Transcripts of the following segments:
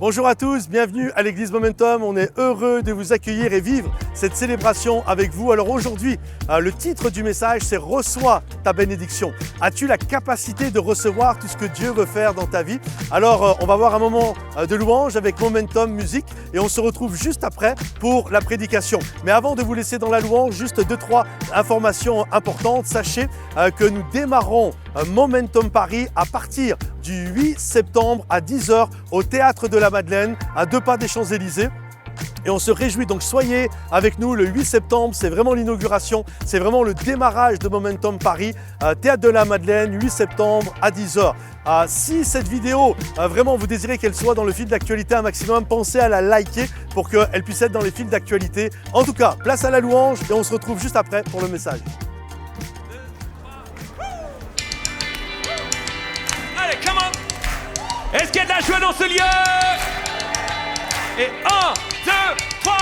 Bonjour à tous, bienvenue à l'église Momentum. On est heureux de vous accueillir et vivre cette célébration avec vous. Alors aujourd'hui, le titre du message, c'est « Reçois ta bénédiction ». As-tu la capacité de recevoir tout ce que Dieu veut faire dans ta vie? Alors on va avoir un moment de louange avec Momentum Musique et on se retrouve juste après pour la prédication. Mais avant de vous laisser dans la louange, juste 2-3 informations importantes. Sachez que nous démarrons Momentum Paris à partir du 8 septembre à 10h au Théâtre de la Madeleine, à 2 pas des Champs-Élysées. Et on se réjouit, donc soyez avec nous le 8 septembre, c'est vraiment l'inauguration, c'est vraiment le démarrage de Momentum Paris, Théâtre de la Madeleine, 8 septembre à 10h. Si cette vidéo, vraiment vous désirez qu'elle soit dans le fil d'actualité un maximum, pensez à la liker pour qu'elle puisse être dans les fils d'actualité. En tout cas, place à la louange et on se retrouve juste après pour le message. Allez, come on! Est-ce qu'il y a de la joie dans ce lieu? Et 1, 2, 3!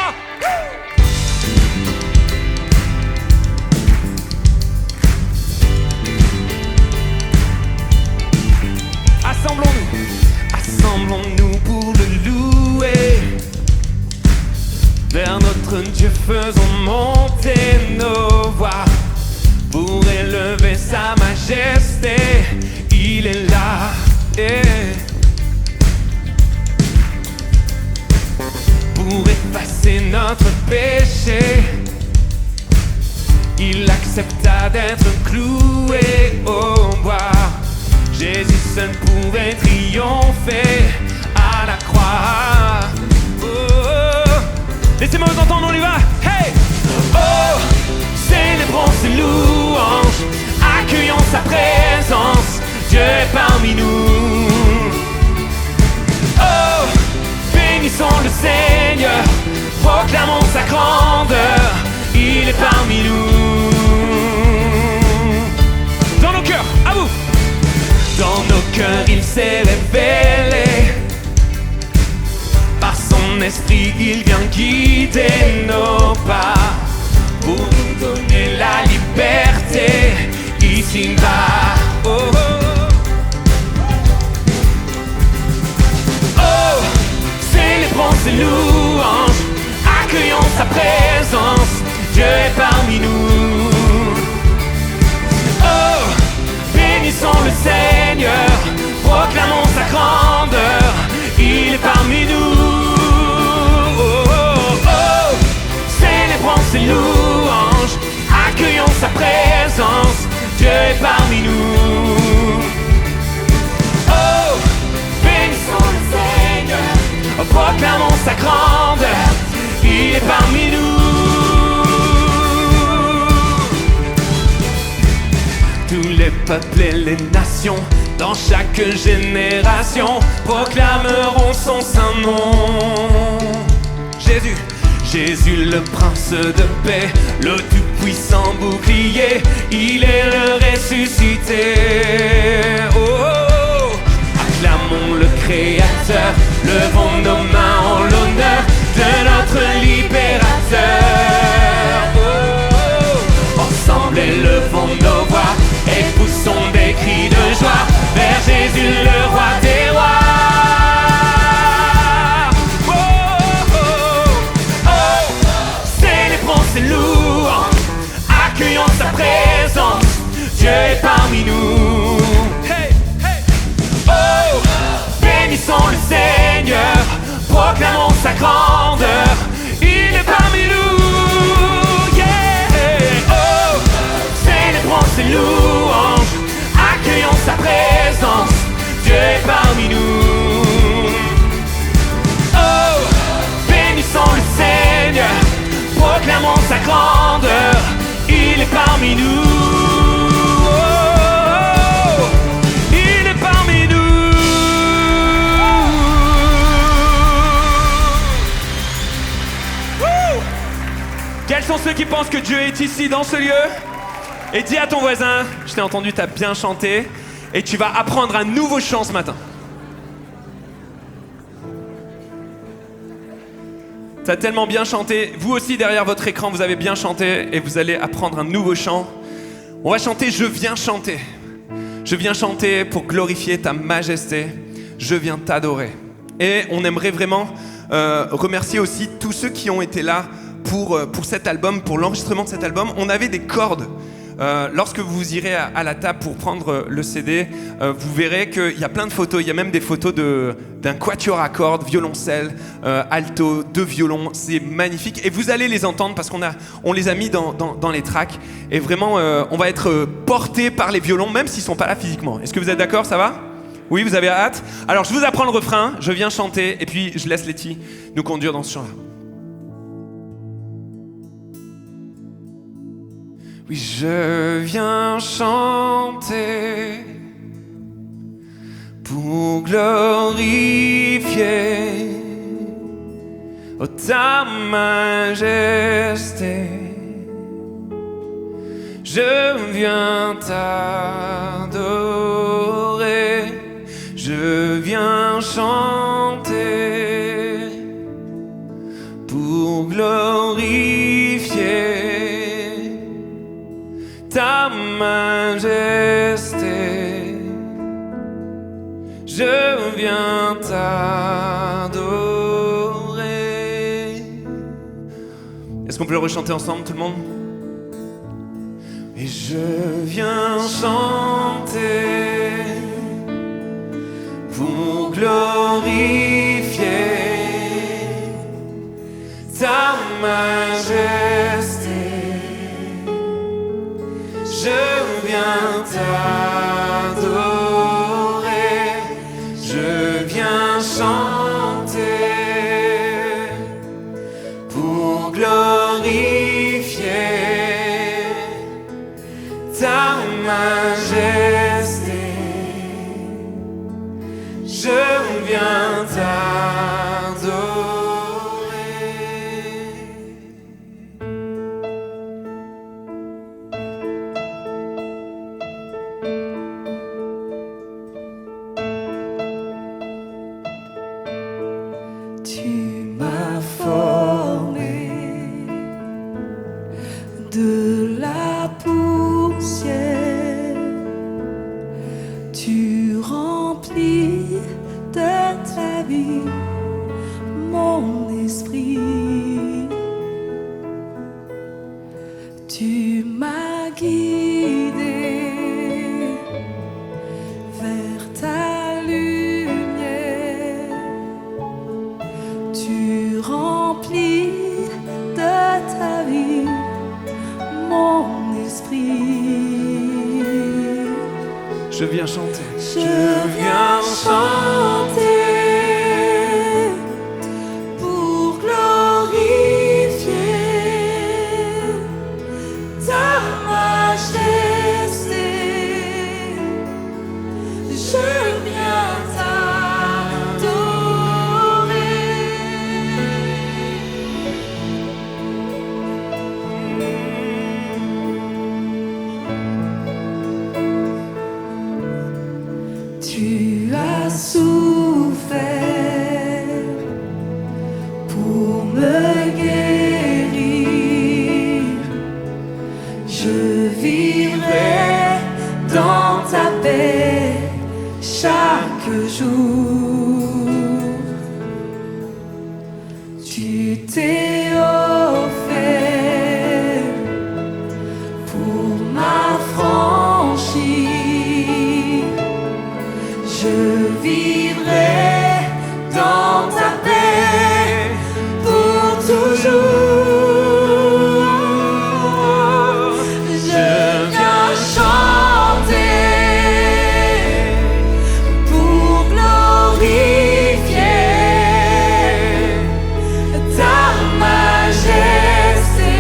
Assemblons-nous pour le louer. Vers notre Dieu faisons monter nos voix pour élever sa majesté. Il est là. Pour effacer notre péché, il accepta d'être cloué au bois. Jésus seul pouvait triompher à la croix. Oh, oh. Laissez-moi vous entendre, on y va. Hey! Oh, célébrons ses louanges, accueillons sa présence. Dieu est parmi nous. Oh, bénissons le Seigneur, proclamons sa grandeur. Il est parmi nous. Dans nos cœurs, à vous. Dans nos cœurs, il s'est révélé. Par son esprit, il vient guider nos pas pour nous donner la liberté ici-bas. Oh, oh. Célébrons ses louanges, accueillons sa présence. Dieu est parmi nous. Oh, bénissons le Seigneur, proclamons sa grandeur. Il est parmi nous. Oh, oh, oh. Célébrons ses louanges, accueillons sa présence. Dieu est parmi nous. Oh, bénissons le Seigneur, proclamons sa grandeur, il est parmi nous. Tous les peuples et les nations, dans chaque génération, proclameront son saint nom. Jésus, Jésus le prince de paix, le tout-puissant bouclier, il est le ressuscité. Oh, oh, oh. Acclamons le Créateur, levons nos mains en l'honneur de notre libérateur. Oh, oh. Ensemble élevons nos voix et poussons des cris de joie vers Jésus le roi des rois. Oh, oh, oh. Célébrons ses louanges, accueillons sa présence. Dieu est parmi nous. Hey, hey. Oh, bénissons le Seigneur, proclamons sa grandeur, il est parmi nous. Yeah. Oh, célébrons ses louanges, accueillons sa présence. Dieu est parmi nous. Oh, bénissons le Seigneur, proclamons sa grandeur, il est parmi nous. Quels sont ceux qui pensent que Dieu est ici dans ce lieu? Et dis à ton voisin, je t'ai entendu, t'as bien chanté, et tu vas apprendre un nouveau chant ce matin. T'as tellement bien chanté, vous aussi derrière votre écran, vous avez bien chanté, et vous allez apprendre un nouveau chant. On va chanter « Je viens chanter ». Je viens chanter pour glorifier ta majesté. Je viens t'adorer. Et on aimerait vraiment remercier aussi tous ceux qui ont été là pour cet album, pour l'enregistrement de cet album. On avait des cordes. Lorsque vous irez à la table pour prendre le CD, vous verrez qu'il y a plein de photos. Il y a même des photos d'un quatuor à cordes, violoncelle, alto, 2 violons. C'est magnifique. Et vous allez les entendre parce qu'on les a mis dans les tracks. Et vraiment, on va être porté par les violons, même s'ils ne sont pas là physiquement. Est-ce que vous êtes d'accord? Ça va? Oui, vous avez hâte? Alors, je vous apprends le refrain, je viens chanter, et puis je laisse Letty nous conduire dans ce chant-là. Oui, je viens chanter pour glorifier ta majesté. Je viens t'adorer, je viens chanter pour glorifier ta majesté. Je viens t'adorer. Est-ce qu'on peut le rechanter ensemble, tout le monde? Et je viens chanter pour glorifier ta majesté. Je viens t'adorer, je viens chanter pour glorifier ta majesté. Je viens t'adorer. Tu m'as formé de la poussière, tu remplis de ta vie mon esprit, tu m'as guidé vers ta lumière, tu remplis de ta vie mon esprit. Je viens chanter. Je viens chanter pour glorifier ta majesté. Je viens t'adorer. Tu as souffert pour me guérir. Je vivrai dans ta paix chaque jour. Tu t'es offert pour m'affranchir. Je vivrai dans ta paix pour toujours. Je viens chanter pour glorifier ta majesté.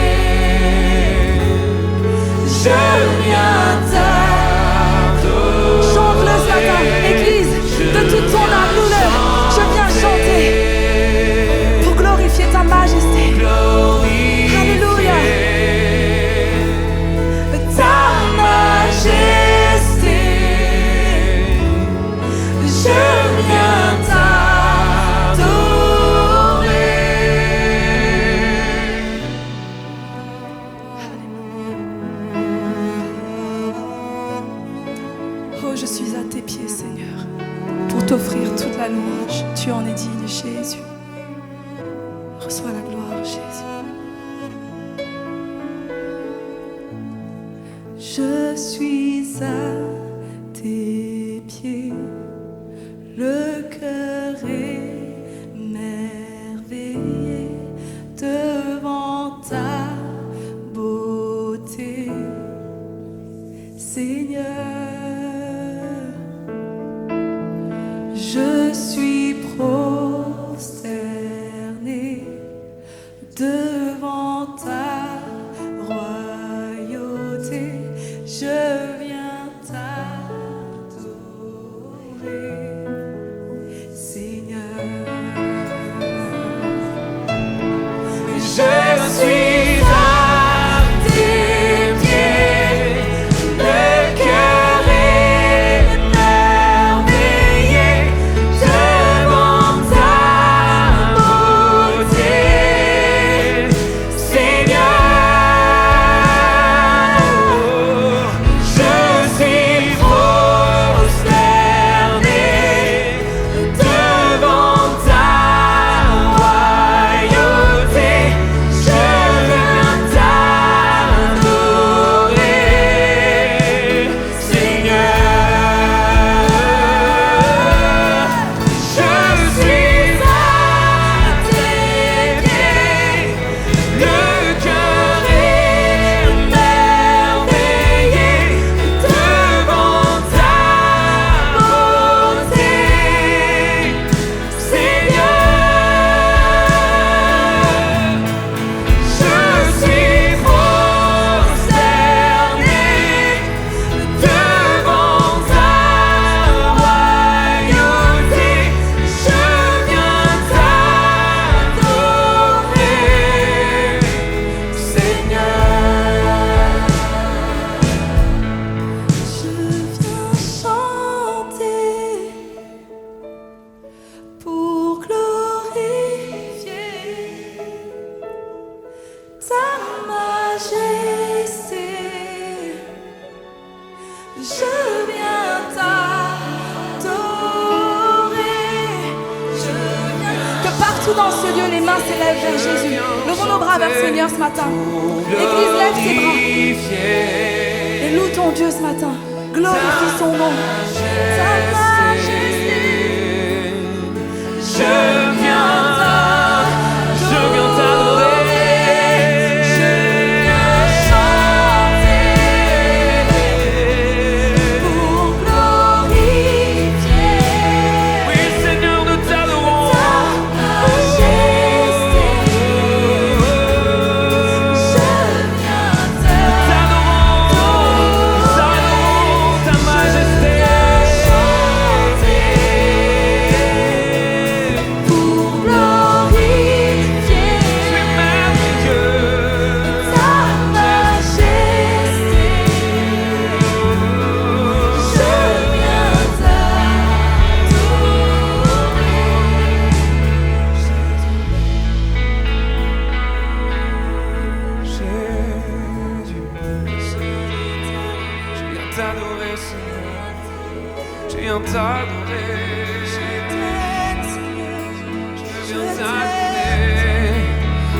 Je viens t'adorer. Chante-le ce matin, Église, de toute ton âme, loue-le. Je viens chanter pour glorifier ta majesté. Alléluia. Ta majesté. Je viens t'adorer. la louange. Tu en es digne, Jésus. Reçois la gloire, Jésus. Je suis à tes pieds, le cœur émerveillé devant ta beauté, Seigneur. Je suis prosterné devant ta royauté, je viens t'adorer, Seigneur. Je suis à tes pieds, le cœur émerveillé devant ta beauté, Seigneur. Je suis prosterné devant ta royauté, je viens t'adorer, Seigneur. Je suis à tes pieds, le cœur émerveillé devant ta beauté, Seigneur. Je suis prosterné devant ta royauté, je viens t'adorer, Seigneur. Je viens chanter pour glorifier ta majesté. Je viens t'adorer. Je viens. Que partout dans ce lieu, les mains s'élèvent vers Jésus. Levons nos bras vers le Seigneur ce matin. L'église, lève tes bras et loue ton Dieu ce matin. Glorifie son nom. Ta majesté. Je viens t'adorer. Je viens chanter pour glorifier Oui, Seigneur, nous t'adorons. ta majesté. Je viens T'adorons ta majesté. pour glorifier Tu es merveilleux. ta majesté. Je viens Jésus, je viens t'adorer, Seigneur. Je viens t'adorer. Je viens t'adorer.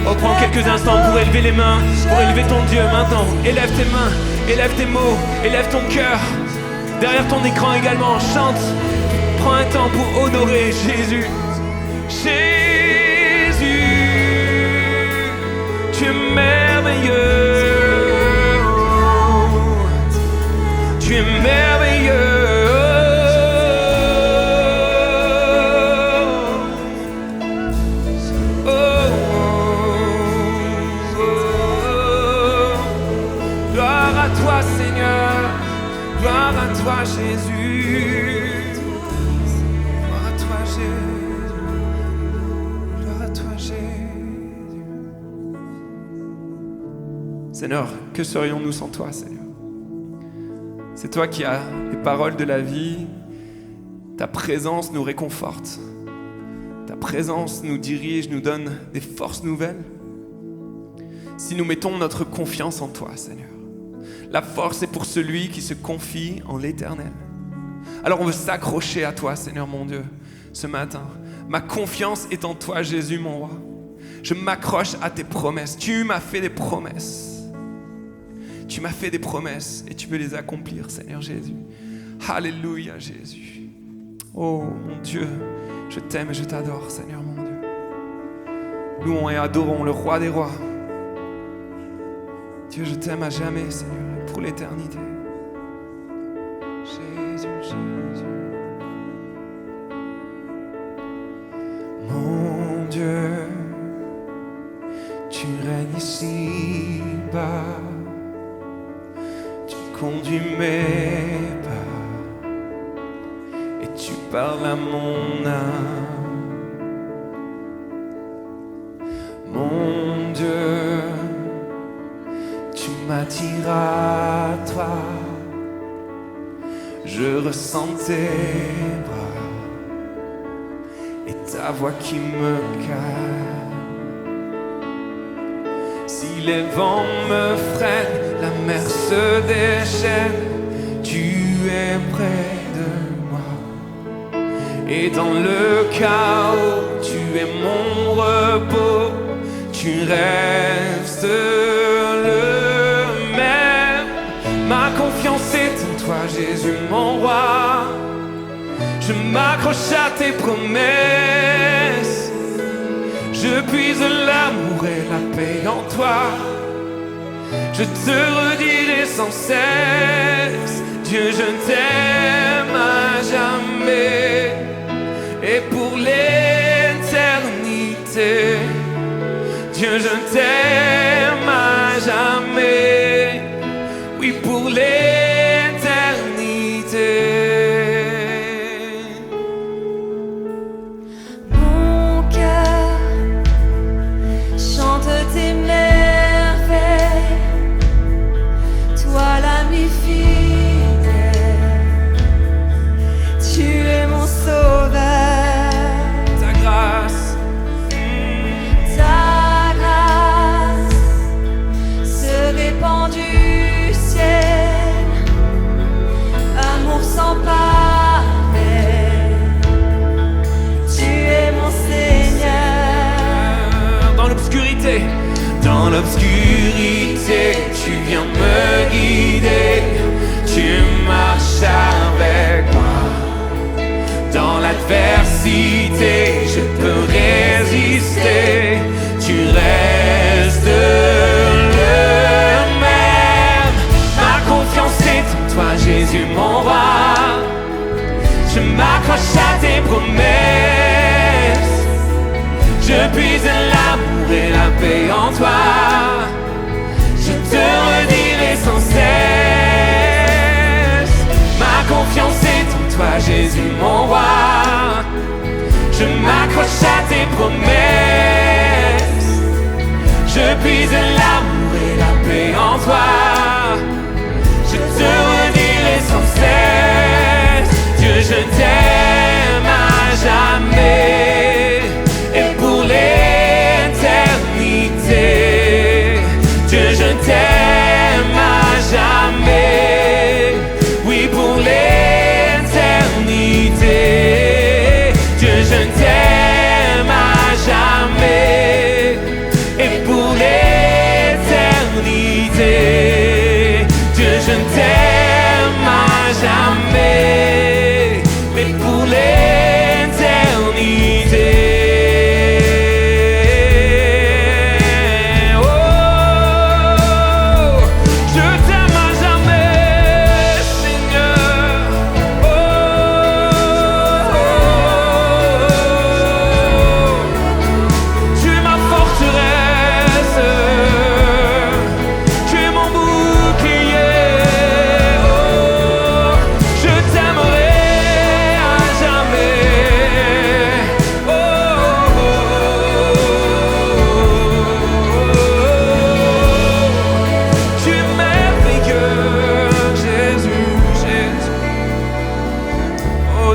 Oh, prends quelques instants pour élever les mains, pour élever ton Dieu maintenant. Élève tes mains, élève tes mots, élève ton cœur. Derrière ton écran également, chante. Prends un temps pour honorer Jésus. Jésus, tu es merveilleux. Tu es merveilleux. Oh, oh, oh. Gloire à toi, Seigneur. Gloire à toi, Jésus. Gloire à toi, Jésus. Gloire à toi, Jésus. Seigneur, que serions-nous sans toi, Seigneur? C'est toi qui as les paroles de la vie. Ta présence nous réconforte. Ta présence nous dirige, nous donne des forces nouvelles. Si nous mettons notre confiance en toi, Seigneur, la force est pour celui qui se confie en l'Éternel. Alors on veut s'accrocher à toi, Seigneur mon Dieu. ce matin. Ma confiance est en toi, Jésus, mon roi. Je m'accroche à tes promesses. Tu m'as fait des promesses. Tu m'as fait des promesses et tu peux les accomplir, Seigneur Jésus. Alléluia, Jésus. Oh, mon Dieu, je t'aime et je t'adore, Seigneur, mon Dieu. Louons et adorons le roi des rois. Dieu, je t'aime à jamais, Seigneur, pour l'éternité. Jésus, Jésus. Mon Dieu, tu règnes ici-bas. Tu conduis mes pas et tu parles à mon âme. Mon Dieu, tu m'attires à toi. Je ressens tes bras et ta voix qui me calme. Si les vents me freinent, la mer se déchaîne, tu es près de moi. Et dans le chaos, tu es mon repos, tu restes le même. Ma confiance est en toi, Jésus, mon roi. Je m'accroche à tes promesses. Je puise l'amour et la paix en toi. Je te redirai sans cesse, Dieu, je t'aime à jamais et pour l'éternité. Dieu, je t'aime à jamais, oui, pour l'éternité. Dans l'obscurité, tu viens me guider, tu marches avec moi. Dans l'adversité, je peux résister, tu restes le même. Ma confiance est en toi, Jésus, mon roi. Je m'accroche à tes promesses. Je puise l'amour et la paix en toi. Je te redirai sans cesse. Ma confiance est en toi, Jésus, mon roi. Je m'accroche à tes promesses. Je puise l'amour et la paix en toi. Je te redirai sans cesse. Dieu, je t'aime à jamais. Et pour l'éternité, Dieu, je t'aime à jamais. Oui, pour l'éternité, Dieu, je t'aime à jamais. Et pour l'éternité, Dieu, je t'aime à jamais. Mais pour l'éternité.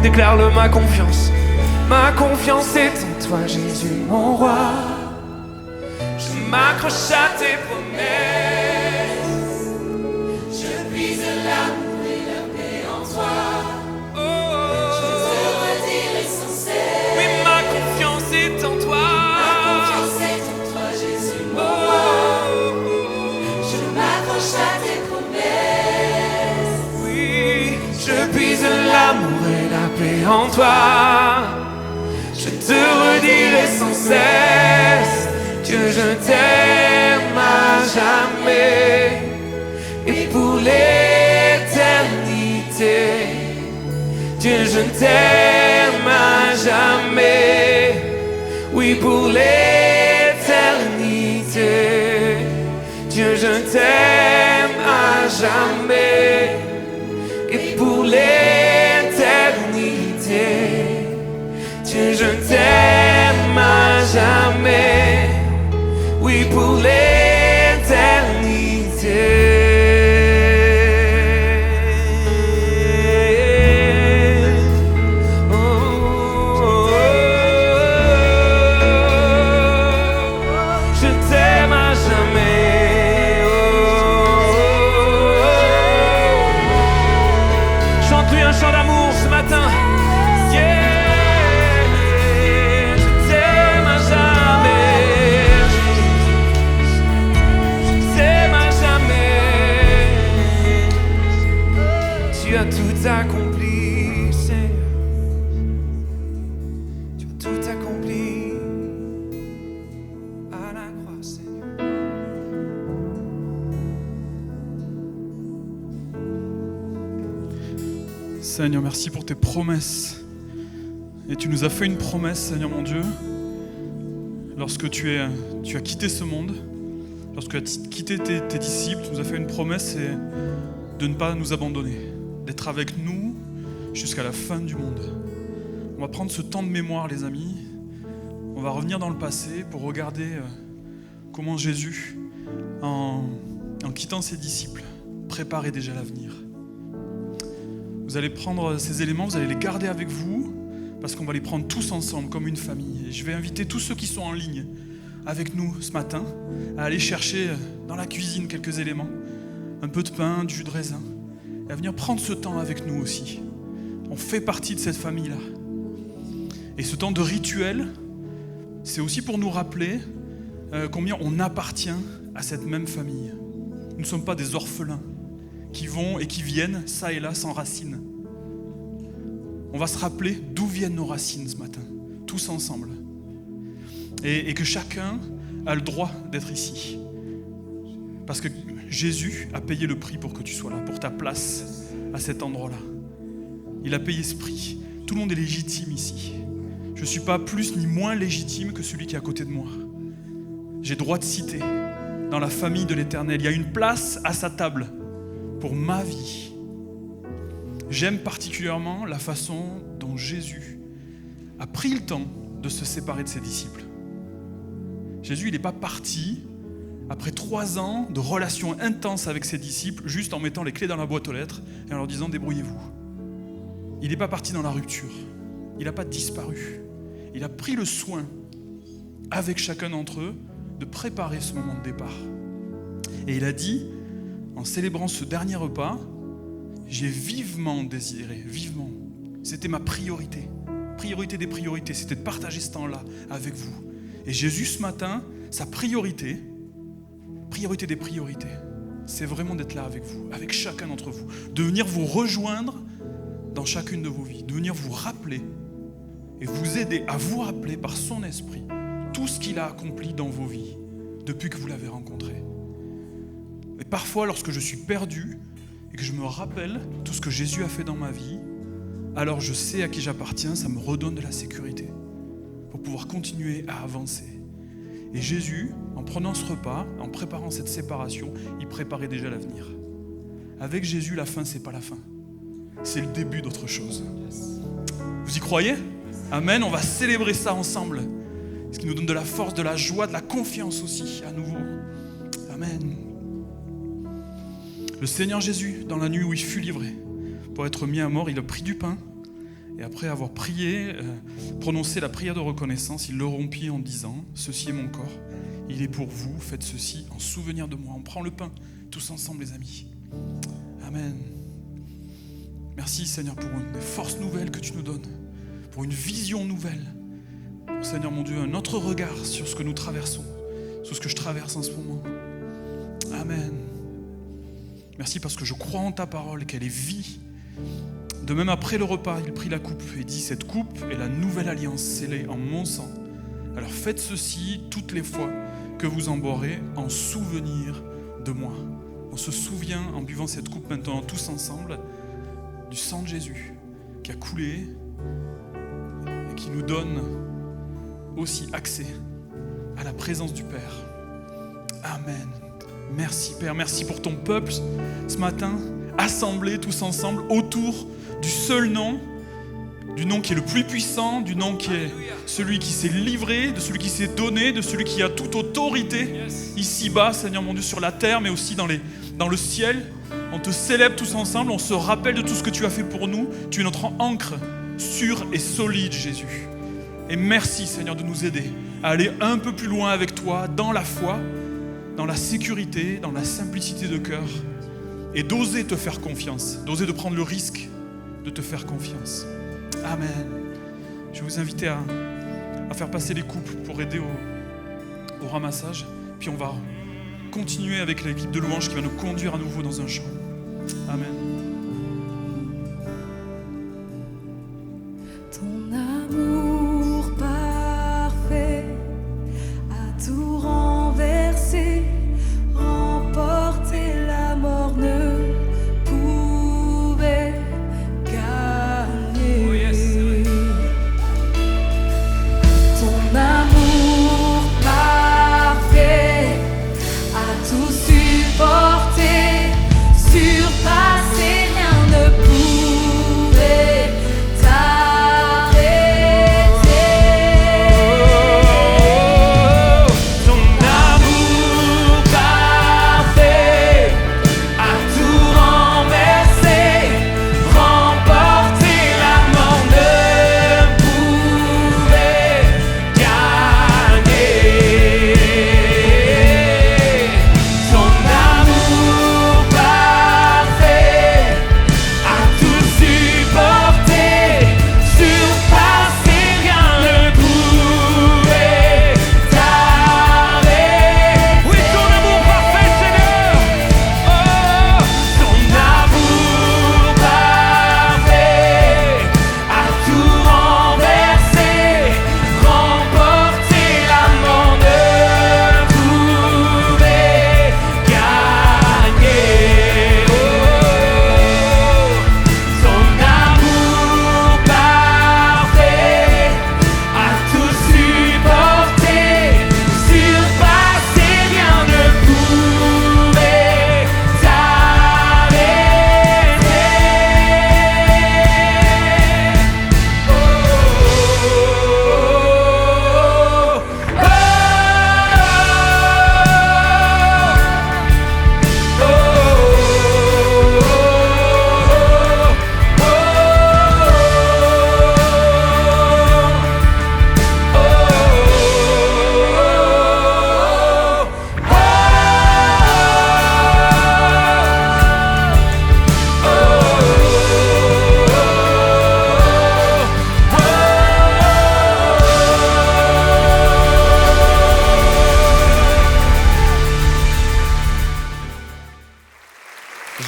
Déclare-le, ma confiance est en toi, Jésus, mon roi. Je m'accroche à tes promesses. Je puise l'amour et la paix en toi. Je te redirai sans cesse. m'accroche à tes promesses. Oui, je puise l'amour et la paix en toi. Je te redirai sans cesse, Dieu, je t'aime à jamais et pour l'éternité. Dieu, je t'aime à jamais, oui, pour l'éternité. Dieu, je t'aime à jamais, et pour l'éternité. Dieu, je t'aime à jamais, oui, pour l'éternité. Accompli, Seigneur. Tu as tout accompli à la croix, Seigneur. Seigneur, merci pour tes promesses. Et tu nous as fait une promesse, Seigneur mon Dieu, lorsque tu as quitté ce monde, lorsque tu as quitté tes disciples, tu nous as fait une promesse de ne pas nous abandonner, d'être avec nous jusqu'à la fin du monde. On va prendre ce temps de mémoire, les amis. On va revenir dans le passé pour regarder comment Jésus, en quittant ses disciples, préparait déjà l'avenir. Vous allez prendre ces éléments, vous allez les garder avec vous, parce qu'on va les prendre tous ensemble comme une famille. Et je vais inviter tous ceux qui sont en ligne avec nous ce matin à aller chercher dans la cuisine quelques éléments, un peu de pain, du jus de raisin, et à venir prendre ce temps avec nous aussi. On fait partie de cette famille-là. Et ce temps de rituel, c'est aussi pour nous rappeler combien on appartient à cette même famille. Nous ne sommes pas des orphelins qui vont et qui viennent, ça et là, sans racines. On va se rappeler d'où viennent nos racines ce matin, tous ensemble. Et que chacun a le droit d'être ici. Parce que Jésus a payé le prix pour que tu sois là, pour ta place à cet endroit-là. Il a payé ce prix. Tout le monde est légitime ici. Je ne suis pas plus ni moins légitime que celui qui est à côté de moi. J'ai droit de citer dans la famille de l'Éternel. Il y a une place à sa table pour ma vie. J'aime particulièrement la façon dont Jésus a pris le temps de se séparer de ses disciples. Jésus, il n'est pas parti après 3 ans de relations intenses avec ses disciples, juste en mettant les clés dans la boîte aux lettres et en leur disant « débrouillez-vous ». Il n'est pas parti dans la rupture. Il n'a pas disparu. Il a pris le soin, avec chacun d'entre eux, de préparer ce moment de départ. Et il a dit, en célébrant ce dernier repas, j'ai vivement désiré, vivement. C'était ma priorité. Priorité des priorités, c'était de partager ce temps-là avec vous. Et Jésus, ce matin, sa priorité des priorités, c'est vraiment d'être là avec vous, avec chacun d'entre vous, de venir vous rejoindre dans chacune de vos vies, de venir vous rappeler et vous aider à vous rappeler par son esprit tout ce qu'il a accompli dans vos vies depuis que vous l'avez rencontré. Et parfois, lorsque je suis perdu et que je me rappelle tout ce que Jésus a fait dans ma vie, alors je sais à qui j'appartiens, ça me redonne de la sécurité pour pouvoir continuer à avancer. Et Jésus, en prenant ce repas, en préparant cette séparation, il préparait déjà l'avenir. Avec Jésus, la fin, c'est pas la fin. C'est le début d'autre chose. Vous y croyez ? Amen, on va célébrer ça ensemble. Ce qui nous donne de la force, de la joie, de la confiance aussi, à nouveau. Amen. Le Seigneur Jésus, dans la nuit où il fut livré, pour être mis à mort, il a pris du pain, et après avoir prié, prononcé la prière de reconnaissance, il le rompit en disant, « Ceci est mon corps, il est pour vous, faites ceci en souvenir de moi. » On prend le pain, tous ensemble les amis. Amen. Merci Seigneur pour une force nouvelle que tu nous donnes, pour une vision nouvelle, pour Seigneur mon Dieu, un autre regard sur ce que nous traversons, sur ce que je traverse en ce moment. Amen. Merci parce que je crois en ta parole, qu'elle est vie. De même après le repas, il prit la coupe et dit, cette coupe est la nouvelle alliance scellée en mon sang. Alors faites ceci toutes les fois que vous en boirez en souvenir de moi. On se souvient en buvant cette coupe maintenant tous ensemble du sang de Jésus qui a coulé et qui nous donne aussi accès à la présence du Père. Amen. Merci Père, merci pour ton peuple ce matin, assemblés tous ensemble autour du seul nom, du nom qui est le plus puissant, du nom qui est celui qui s'est livré, de celui qui s'est donné, de celui qui a toute autorité ici-bas, Seigneur mon Dieu, sur la terre, mais aussi dans le ciel. On te célèbre tous ensemble, on se rappelle de tout ce que tu as fait pour nous. Tu es notre ancre sûre et solide, Jésus. Et merci, Seigneur, de nous aider à aller un peu plus loin avec toi, dans la foi, dans la sécurité, dans la simplicité de cœur, et d'oser te faire confiance, d'oser de prendre le risque de te faire confiance. Amen. Je vais vous inviter à faire passer les coupes pour aider au ramassage. Puis on va continuer avec l'équipe de louanges qui va nous conduire à nouveau dans un chant. Amen. Ton amour parfait a tout renversé, remporté la mort ne pouvait gagner. Oh yes. Ton amour parfait a tout supporté, surpassé, rien ne pouvait t'arrêter. Ton amour parfait a tout renversé, remporté, la mort ne pouvait gagner. Ton amour parfait a tout supporté, surpassé, rien ne pouvait t'arrêter. Oui, ton amour parfait, Seigneur. Oh, ton amour parfait a tout renversé, remporté, la mort ne pouvait gagner. Oh, ton amour parfait a tout supporté, surpassé, rien ne pouvait t'arrêter.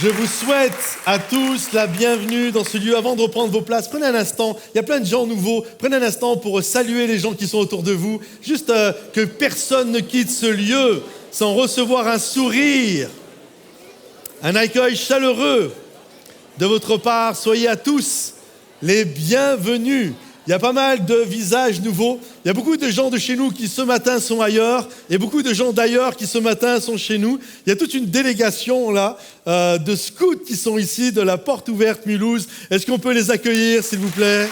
Je vous souhaite à tous la bienvenue dans ce lieu. Avant de reprendre vos places, prenez un instant. Il y a plein de gens nouveaux. Prenez un instant pour saluer les gens qui sont autour de vous. Juste que personne ne quitte ce lieu sans recevoir un sourire, un accueil chaleureux de votre part. Soyez à tous les bienvenus. Il y a pas mal de visages nouveaux. Il y a beaucoup de gens de chez nous qui ce matin sont ailleurs et beaucoup de gens d'ailleurs qui ce matin sont chez nous. Il y a toute une délégation là de scouts qui sont ici de la Porte Ouverte Mulhouse. Est-ce qu'on peut les accueillir, s'il vous plaît?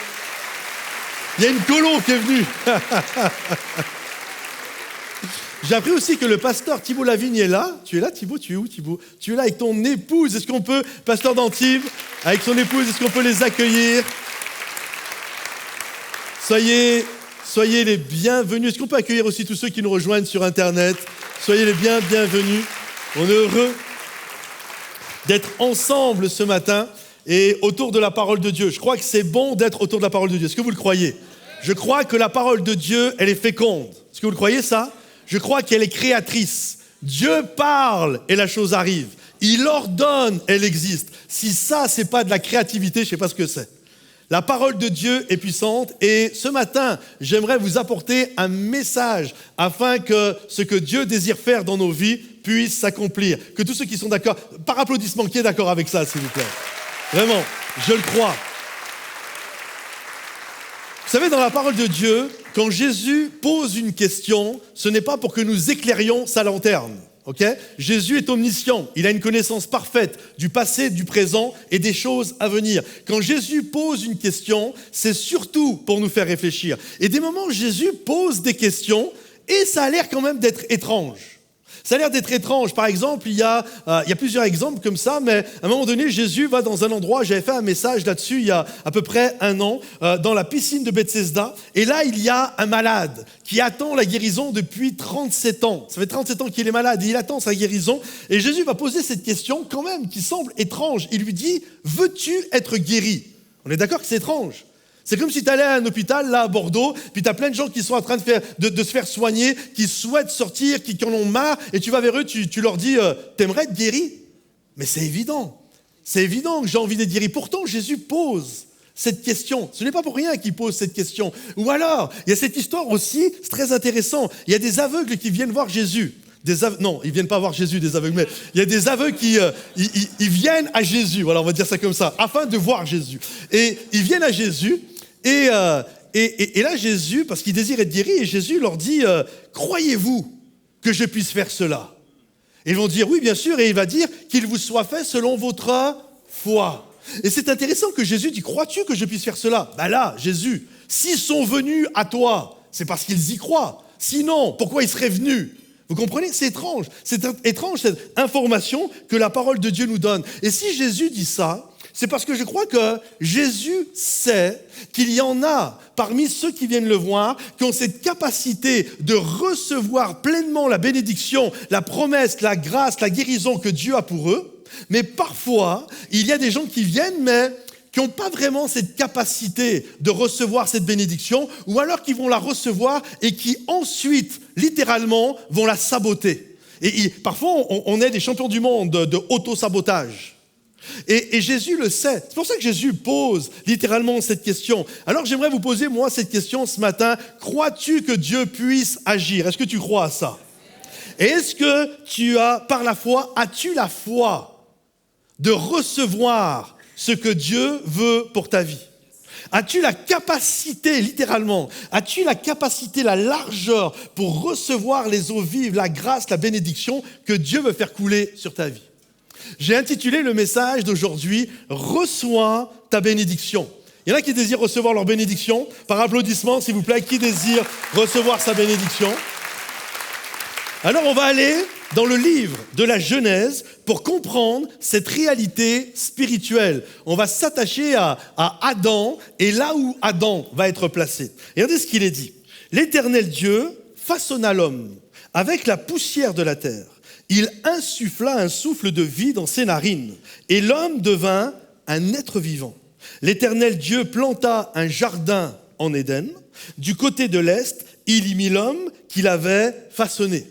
Il y a une colo qui est venue. J'ai appris aussi que le pasteur Thibaut Lavigne est là. Tu es là, Thibaut? Tu es où, Thibaut? Tu es là avec ton épouse. Est-ce qu'on peut, pasteur d'Antibes, avec son épouse, est-ce qu'on peut les accueillir? Soyez les bienvenus. Est-ce qu'on peut accueillir aussi tous ceux qui nous rejoignent sur Internet? Soyez les bienvenus. On est heureux d'être ensemble ce matin et autour de la parole de Dieu. Je crois que c'est bon d'être autour de la parole de Dieu. Est-ce que vous le croyez? Je crois que la parole de Dieu, elle est féconde. Est-ce que vous le croyez ça? Je crois qu'elle est créatrice. Dieu parle et la chose arrive. Il ordonne, elle existe. Si ça, c'est pas de la créativité, je sais pas ce que c'est. La parole de Dieu est puissante et ce matin, j'aimerais vous apporter un message afin que ce que Dieu désire faire dans nos vies puisse s'accomplir. Que tous ceux qui sont d'accord, par applaudissement, qui est d'accord avec ça, s'il vous plaît? Vraiment, je le crois. Vous savez, dans la parole de Dieu, quand Jésus pose une question, ce n'est pas pour que nous éclairions sa lanterne. Okay? Jésus est omniscient, il a une connaissance parfaite du passé, du présent et des choses à venir. Quand Jésus pose une question, c'est surtout pour nous faire réfléchir. Et des moments, Jésus pose des questions et ça a l'air quand même d'être étrange. Ça a l'air d'être étrange. Par exemple, il y a plusieurs exemples comme ça, mais à un moment donné, Jésus va dans un endroit, j'avais fait un message là-dessus il y a à peu près 1 an, dans la piscine de Bethesda, et là, il y a un malade qui attend la guérison depuis 37 ans. Ça fait 37 ans qu'il est malade et il attend sa guérison, et Jésus va poser cette question quand même qui semble étrange. Il lui dit, veux-tu être guéri? On est d'accord que c'est étrange. C'est comme si tu allais à un hôpital, là, à Bordeaux, puis tu as plein de gens qui sont en train de se faire soigner, qui souhaitent sortir, qui en ont marre, et tu vas vers eux, tu leur dis « T'aimerais être guéri ?» Mais c'est évident que j'ai envie d'être guéri. Pourtant, Jésus pose cette question. Ce n'est pas pour rien qu'il pose cette question. Ou alors, il y a cette histoire aussi, c'est très intéressant, il y a des aveugles qui viennent voir Jésus. Non, ils ne viennent pas voir Jésus, des aveugles, mais il y a des aveugles qui ils viennent à Jésus, voilà, on va dire ça comme ça, afin de voir Jésus. Et ils viennent à Jésus, et là Jésus, parce qu'il désire être guéri, et Jésus leur dit, croyez-vous que je puisse faire cela? Et ils vont dire, oui, bien sûr, et il va dire, qu'il vous soit fait selon votre foi. Et c'est intéressant que Jésus dit, crois-tu que je puisse faire cela? Ben là, Jésus, s'ils sont venus à toi, c'est parce qu'ils y croient. Sinon, pourquoi ils seraient venus? Vous comprenez? C'est étrange. C'est étrange cette information que la parole de Dieu nous donne. Et si Jésus dit ça, c'est parce que je crois que Jésus sait qu'il y en a parmi ceux qui viennent le voir qui ont cette capacité de recevoir pleinement la bénédiction, la promesse, la grâce, la guérison que Dieu a pour eux. Mais parfois, il y a des gens qui viennent, mais qui n'ont pas vraiment cette capacité de recevoir cette bénédiction, ou alors qui vont la recevoir et qui ensuite, littéralement, vont la saboter. Et parfois, on est des champions du monde de auto-sabotage. Et Jésus le sait. C'est pour ça que Jésus pose littéralement cette question. Alors j'aimerais vous poser, moi, cette question ce matin. Crois-tu que Dieu puisse agir? Est-ce que tu crois à ça? Et est-ce que par la foi, as-tu la foi de recevoir ce que Dieu veut pour ta vie? As-tu la capacité, littéralement, as-tu la capacité, la largeur pour recevoir les eaux vives, la grâce, la bénédiction que Dieu veut faire couler sur ta vie? J'ai intitulé le message d'aujourd'hui « Reçois ta bénédiction ». Il y en a qui désirent recevoir leur bénédiction. Par applaudissement, s'il vous plaît, qui désire recevoir sa bénédiction? Alors on va aller dans le livre de la Genèse pour comprendre cette réalité spirituelle. On va s'attacher à Adam et là où Adam va être placé. Et regardez ce qu'il est dit. L'Éternel Dieu façonna l'homme avec la poussière de la terre. Il insuffla un souffle de vie dans ses narines et l'homme devint un être vivant. L'Éternel Dieu planta un jardin en Éden. Du côté de l'Est, il y mit l'homme qu'il avait façonné.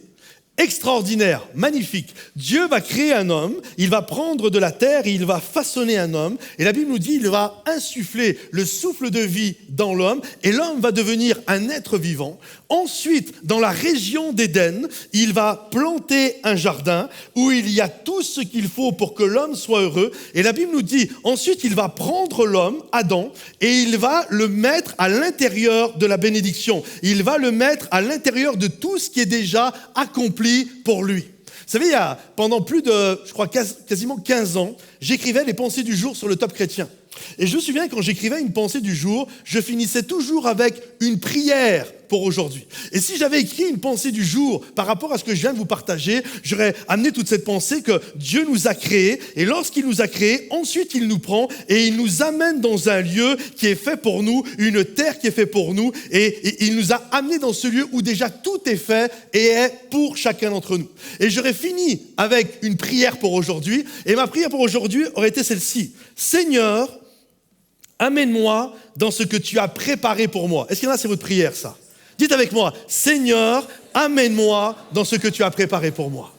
Extraordinaire, magnifique. Dieu va créer un homme, il va prendre de la terre et il va façonner un homme. Et la Bible nous dit, il va insuffler le souffle de vie dans l'homme et l'homme va devenir un être vivant. Ensuite, dans la région d'Éden, il va planter un jardin où il y a tout ce qu'il faut pour que l'homme soit heureux. Et la Bible nous dit, ensuite, il va prendre l'homme, Adam, et il va le mettre à l'intérieur de la bénédiction. Il va le mettre à l'intérieur de tout ce qui est déjà accompli pour lui. Vous savez, pendant plus de, je crois, quasiment 15 ans, j'écrivais les pensées du jour sur le Top Chrétien. Et je me souviens, quand j'écrivais une pensée du jour, je finissais toujours avec une prière pour aujourd'hui. Et si j'avais écrit une pensée du jour par rapport à ce que je viens de vous partager, j'aurais amené toute cette pensée que Dieu nous a créés. Et lorsqu'il nous a créés, ensuite il nous prend et il nous amène dans un lieu qui est fait pour nous, une terre qui est faite pour nous. Et il nous a amenés dans ce lieu où déjà tout est fait et est pour chacun d'entre nous. Et j'aurais fini avec une prière pour aujourd'hui. Et ma prière pour aujourd'hui aurait été celle-ci. Seigneur, amène-moi dans ce que tu as préparé pour moi. Est-ce qu'il y en a, c'est votre prière, ça? Dites avec moi, Seigneur, amène-moi dans ce que tu as préparé pour moi.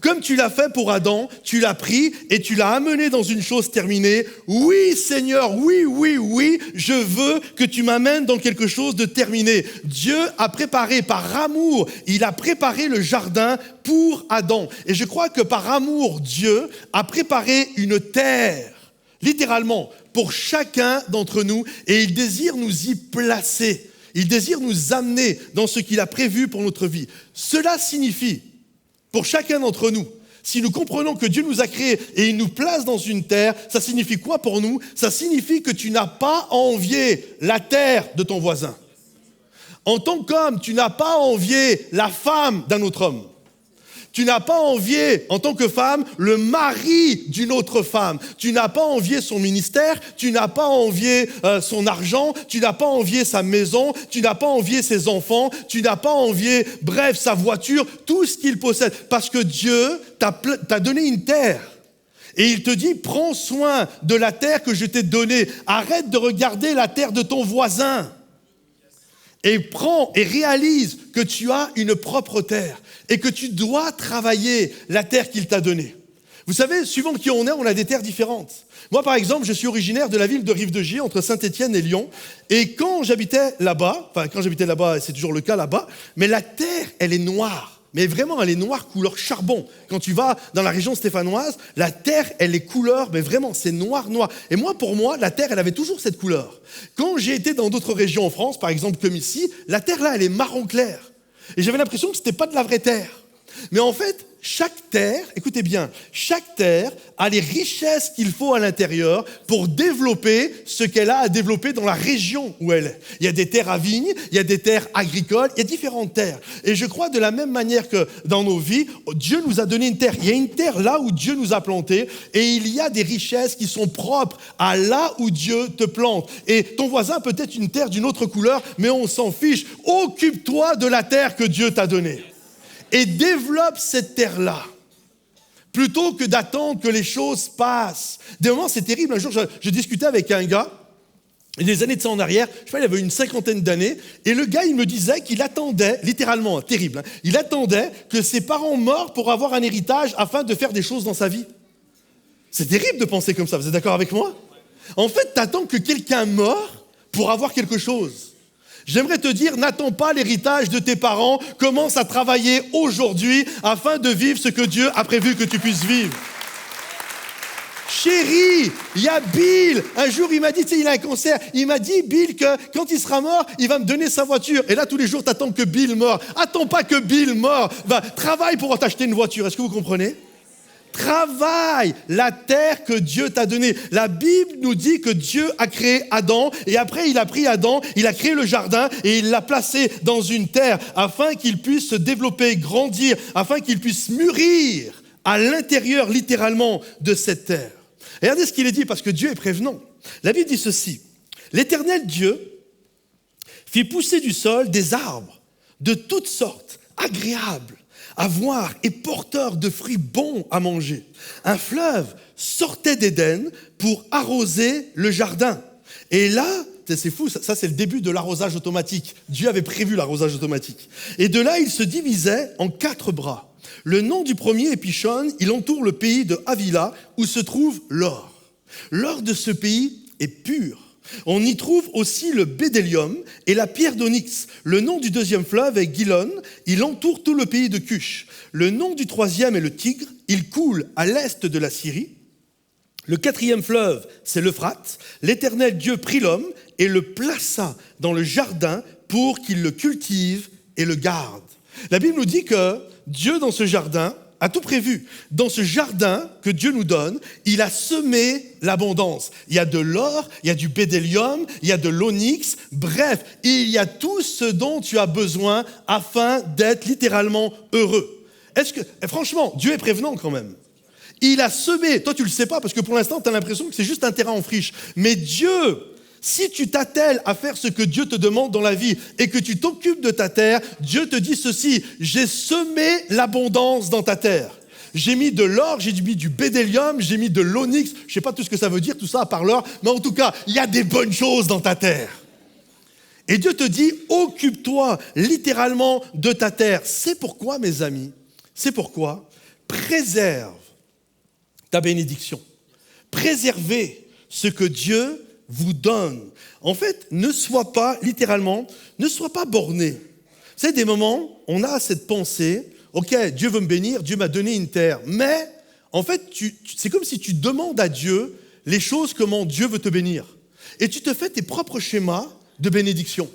Comme tu l'as fait pour Adam, tu l'as pris et tu l'as amené dans une chose terminée. Oui, Seigneur, oui, oui, oui, je veux que tu m'amènes dans quelque chose de terminé. Dieu a préparé par amour, il a préparé le jardin pour Adam. Et je crois que par amour, Dieu a préparé une terre, littéralement, pour chacun d'entre nous, et il désire nous y placer. Il désire nous amener dans ce qu'il a prévu pour notre vie. Cela signifie, pour chacun d'entre nous, si nous comprenons que Dieu nous a créés et il nous place dans une terre, ça signifie quoi pour nous? Ça signifie que tu n'as pas à envier la terre de ton voisin. En tant qu'homme, tu n'as pas à envier la femme d'un autre homme. Tu n'as pas envié, en tant que femme, le mari d'une autre femme. Tu n'as pas envié son ministère, tu n'as pas envié son argent, tu n'as pas envié sa maison, tu n'as pas envié ses enfants, tu n'as pas envié, bref, sa voiture, tout ce qu'il possède. Parce que Dieu t'a donné une terre. Et il te dit, prends soin de la terre que je t'ai donnée. Arrête de regarder la terre de ton voisin. Et prends et réalise que tu as une propre terre et que tu dois travailler la terre qu'il t'a donnée. Vous savez, suivant qui on est, on a des terres différentes. Moi, par exemple, je suis originaire de la ville de Rive-de-Gier, entre Saint-Étienne et Lyon. Et quand j'habitais là-bas, c'est toujours le cas là-bas, mais la terre, elle est noire. Mais vraiment, elle est noire couleur charbon. Quand tu vas dans la région stéphanoise, la terre, elle est couleur, mais vraiment, c'est noir, noir. Et moi, pour moi, la terre, elle avait toujours cette couleur. Quand j'ai été dans d'autres régions en France, par exemple comme ici, la terre là, elle est marron clair. Et j'avais l'impression que c'était pas de la vraie terre. Mais en fait, chaque terre, écoutez bien, chaque terre a les richesses qu'il faut à l'intérieur pour développer ce qu'elle a à développer dans la région où elle est. Il y a des terres à vignes, il y a des terres agricoles, il y a différentes terres. Et je crois de la même manière que dans nos vies, Dieu nous a donné une terre. Il y a une terre là où Dieu nous a plantés et il y a des richesses qui sont propres à là où Dieu te plante. Et ton voisin a peut-être une terre d'une autre couleur, mais on s'en fiche. Occupe-toi de la terre que Dieu t'a donnée. Et développe cette terre-là, plutôt que d'attendre que les choses passent. Des moments, c'est terrible. Un jour, je discutais avec un gars, et des années de ça en arrière, je sais pas, il avait une 50aine d'années, et le gars, il me disait qu'il attendait, littéralement, terrible, il attendait que ses parents meurent pour avoir un héritage afin de faire des choses dans sa vie. C'est terrible de penser comme ça, vous êtes d'accord avec moi? En fait, tu attends que quelqu'un meure pour avoir quelque chose. J'aimerais te dire, n'attends pas l'héritage de tes parents, commence à travailler aujourd'hui afin de vivre ce que Dieu a prévu que tu puisses vivre. Chérie, il y a Bill, un jour il m'a dit, tu sais, il a un cancer, il m'a dit, Bill, que quand il sera mort, il va me donner sa voiture. Et là, tous les jours, tu attends que Bill meure. Attends pas que Bill meure, travaille pour t'acheter une voiture, est-ce que vous comprenez? Travaille la terre que Dieu t'a donnée. La Bible nous dit que Dieu a créé Adam et après il a pris Adam, il a créé le jardin et il l'a placé dans une terre afin qu'il puisse se développer, grandir, afin qu'il puisse mûrir à l'intérieur littéralement de cette terre. Et regardez ce qu'il est dit parce que Dieu est prévenant. La Bible dit ceci, l'Éternel Dieu fit pousser du sol des arbres de toutes sortes, agréables à voir et porteur de fruits bons à manger. Un fleuve sortait d'Éden pour arroser le jardin. Et là, c'est fou, ça c'est le début de l'arrosage automatique. Dieu avait prévu l'arrosage automatique. Et de là, il se divisait en 4 bras. Le nom du premier est Pishon, il entoure le pays de Havila où se trouve l'or. L'or de ce pays est pur. On y trouve aussi le bédélium et la pierre d'onyx. Le nom du deuxième fleuve est Gilon, il entoure tout le pays de Cush. Le nom du troisième est le Tigre, il coule à l'est de la Syrie. Le 4e fleuve, c'est l'Euphrate. L'Éternel Dieu prit l'homme et le plaça dans le jardin pour qu'il le cultive et le garde. La Bible nous dit que Dieu, dans ce jardin, a tout prévu. Dans ce jardin que Dieu nous donne, il a semé l'abondance. Il y a de l'or, il y a du bédélium, il y a de l'onyx. Bref, il y a tout ce dont tu as besoin afin d'être littéralement heureux. Franchement, Dieu est prévenant quand même. Il a semé, toi tu le sais pas parce que pour l'instant tu as l'impression que c'est juste un terrain en friche. Mais Dieu, si tu t'attelles à faire ce que Dieu te demande dans la vie et que tu t'occupes de ta terre, Dieu te dit ceci, j'ai semé l'abondance dans ta terre. J'ai mis de l'or, j'ai mis du bédélium, j'ai mis de l'onyx, je sais pas tout ce que ça veut dire tout ça à part l'or, mais en tout cas, il y a des bonnes choses dans ta terre. Et Dieu te dit, occupe-toi littéralement de ta terre. C'est pourquoi, mes amis, c'est pourquoi préserve ta bénédiction. Préservez ce que Dieu vous donne. En fait, ne sois pas borné. Vous savez, des moments, on a cette pensée, ok, Dieu veut me bénir, Dieu m'a donné une terre, mais en fait, c'est comme si tu demandes à Dieu les choses, comment Dieu veut te bénir. Et tu te fais tes propres schémas de bénédiction.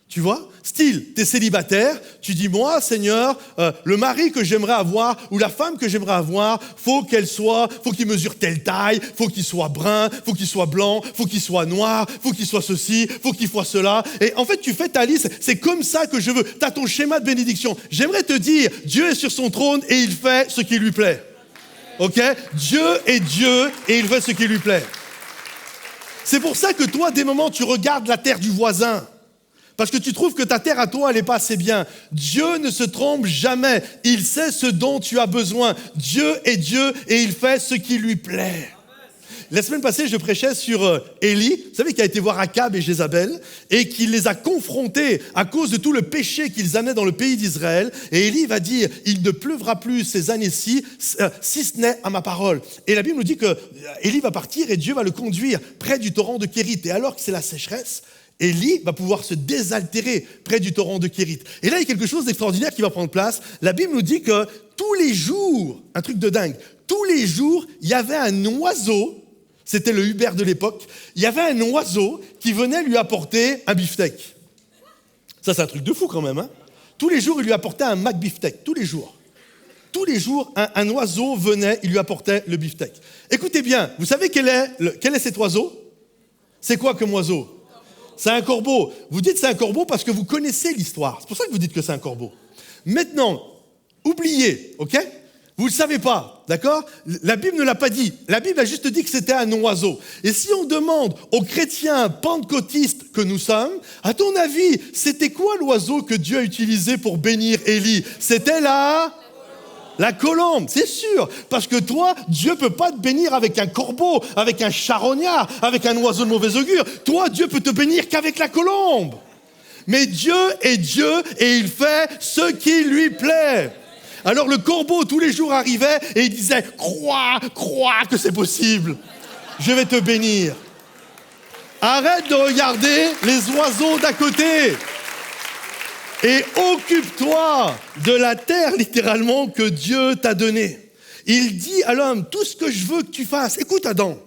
Tu vois, style, tu es célibataire, tu dis, moi, Seigneur, le mari que j'aimerais avoir ou la femme que j'aimerais avoir, faut qu'il mesure telle taille, faut qu'il soit brun, faut qu'il soit blanc, faut qu'il soit noir, faut qu'il soit ceci, faut qu'il soit cela. Et en fait, tu fais ta liste, c'est comme ça que je veux. Tu as ton schéma de bénédiction. J'aimerais te dire, Dieu est sur son trône et il fait ce qui lui plaît. Ok? Dieu est Dieu et il fait ce qui lui plaît. C'est pour ça que toi, des moments, tu regardes la terre du voisin. Parce que tu trouves que ta terre à toi, elle n'est pas assez bien. Dieu ne se trompe jamais. Il sait ce dont tu as besoin. Dieu est Dieu et il fait ce qui lui plaît. La semaine passée, je prêchais sur Élie, vous savez, qui a été voir Akab et Jézabel et qui les a confrontés à cause de tout le péché qu'ils amenaient dans le pays d'Israël. Et Élie va dire, il ne pleuvra plus ces années-ci, si ce n'est à ma parole. Et la Bible nous dit que Élie va partir et Dieu va le conduire près du torrent de Kérit. Et alors que c'est la sécheresse, Élie va pouvoir se désaltérer près du torrent de Kérit. Et là, il y a quelque chose d'extraordinaire qui va prendre place. La Bible nous dit que tous les jours, un truc de dingue, tous les jours, il y avait un oiseau, c'était le Uber de l'époque, il y avait un oiseau qui venait lui apporter un beefsteak. Ça, c'est un truc de fou quand même. Hein. Tous les jours, il lui apportait un McBeefsteak, tous les jours. Tous les jours, un oiseau venait, il lui apportait le beefsteak. Écoutez bien, vous savez quel est cet oiseau? C'est quoi comme oiseau? C'est un corbeau. Vous dites c'est un corbeau parce que vous connaissez l'histoire. C'est pour ça que vous dites que c'est un corbeau. Maintenant, oubliez, ok? Vous ne le savez pas, d'accord? La Bible ne l'a pas dit. La Bible a juste dit que c'était un oiseau. Et si on demande aux chrétiens pentecôtistes que nous sommes, à ton avis, c'était quoi l'oiseau que Dieu a utilisé pour bénir Élie? C'était la colombe, c'est sûr. Parce que toi, Dieu ne peut pas te bénir avec un corbeau, avec un charognard, avec un oiseau de mauvais augure. Toi, Dieu peut te bénir qu'avec la colombe. Mais Dieu est Dieu et il fait ce qui lui plaît. Alors le corbeau, tous les jours, arrivait et il disait « Crois que c'est possible. Je vais te bénir. » Arrête de regarder les oiseaux d'à côté. Et occupe-toi de la terre, littéralement, que Dieu t'a donnée. Il dit à l'homme, tout ce que je veux que tu fasses, écoute Adam,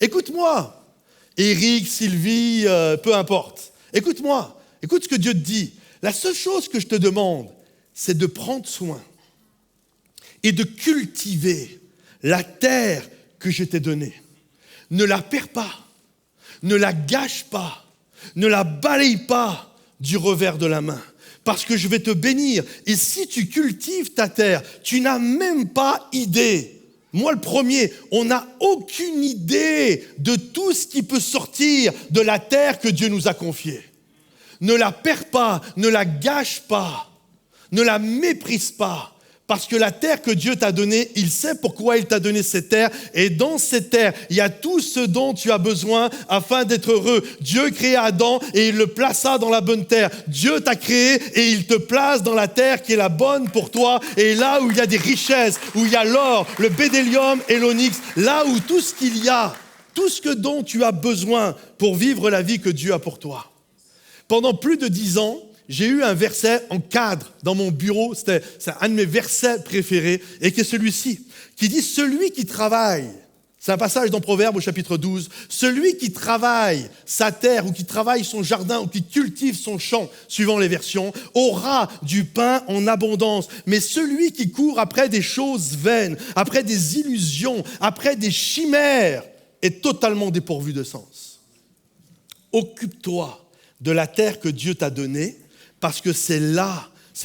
écoute-moi. Éric, Sylvie, peu importe. Écoute-moi, écoute ce que Dieu te dit. La seule chose que je te demande, c'est de prendre soin et de cultiver la terre que je t'ai donnée. Ne la perds pas, ne la gâche pas, ne la balaye pas du revers de la main. Parce que je vais te bénir. Et si tu cultives ta terre, tu n'as même pas idée. Moi, le premier, on n'a aucune idée de tout ce qui peut sortir de la terre que Dieu nous a confiée. Ne la perds pas, ne la gâche pas, ne la méprise pas. Parce que la terre que Dieu t'a donnée, il sait pourquoi il t'a donné cette terre. Et dans cette terre, il y a tout ce dont tu as besoin afin d'être heureux. Dieu créa Adam et il le plaça dans la bonne terre. Dieu t'a créé et il te place dans la terre qui est la bonne pour toi. Et là où il y a des richesses, où il y a l'or, le bédélium et l'onyx, là où tout ce qu'il y a, tout ce dont tu as besoin pour vivre la vie que Dieu a pour toi. Pendant plus de 10 ans, j'ai eu un verset en cadre dans mon bureau, c'est un de mes versets préférés, et qui est celui-ci, qui dit « Celui qui travaille », c'est un passage dans Proverbes au chapitre 12, « Celui qui travaille sa terre, ou qui travaille son jardin, ou qui cultive son champ, suivant les versions, aura du pain en abondance. Mais celui qui court après des choses vaines, après des illusions, après des chimères, est totalement dépourvu de sens. » Occupe-toi de la terre que Dieu t'a donnée, parce que c'est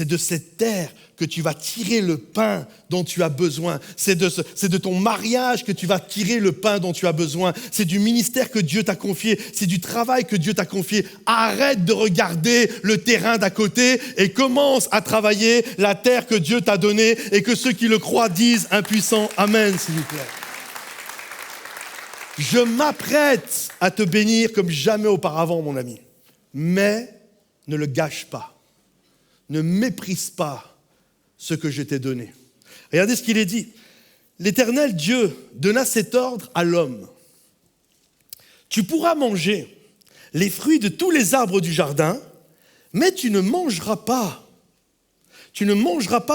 de cette terre que tu vas tirer le pain dont tu as besoin. C'est de ton mariage que tu vas tirer le pain dont tu as besoin. C'est du ministère que Dieu t'a confié. C'est du travail que Dieu t'a confié. Arrête de regarder le terrain d'à côté et commence à travailler la terre que Dieu t'a donnée et que ceux qui le croient disent un puissant Amen, s'il vous plaît. Je m'apprête à te bénir comme jamais auparavant, mon ami. Mais ne le gâche pas. Ne méprise pas ce que je t'ai donné. Regardez ce qu'il est dit. L'Éternel Dieu donna cet ordre à l'homme. Tu pourras manger les fruits de tous les arbres du jardin, mais tu ne mangeras pas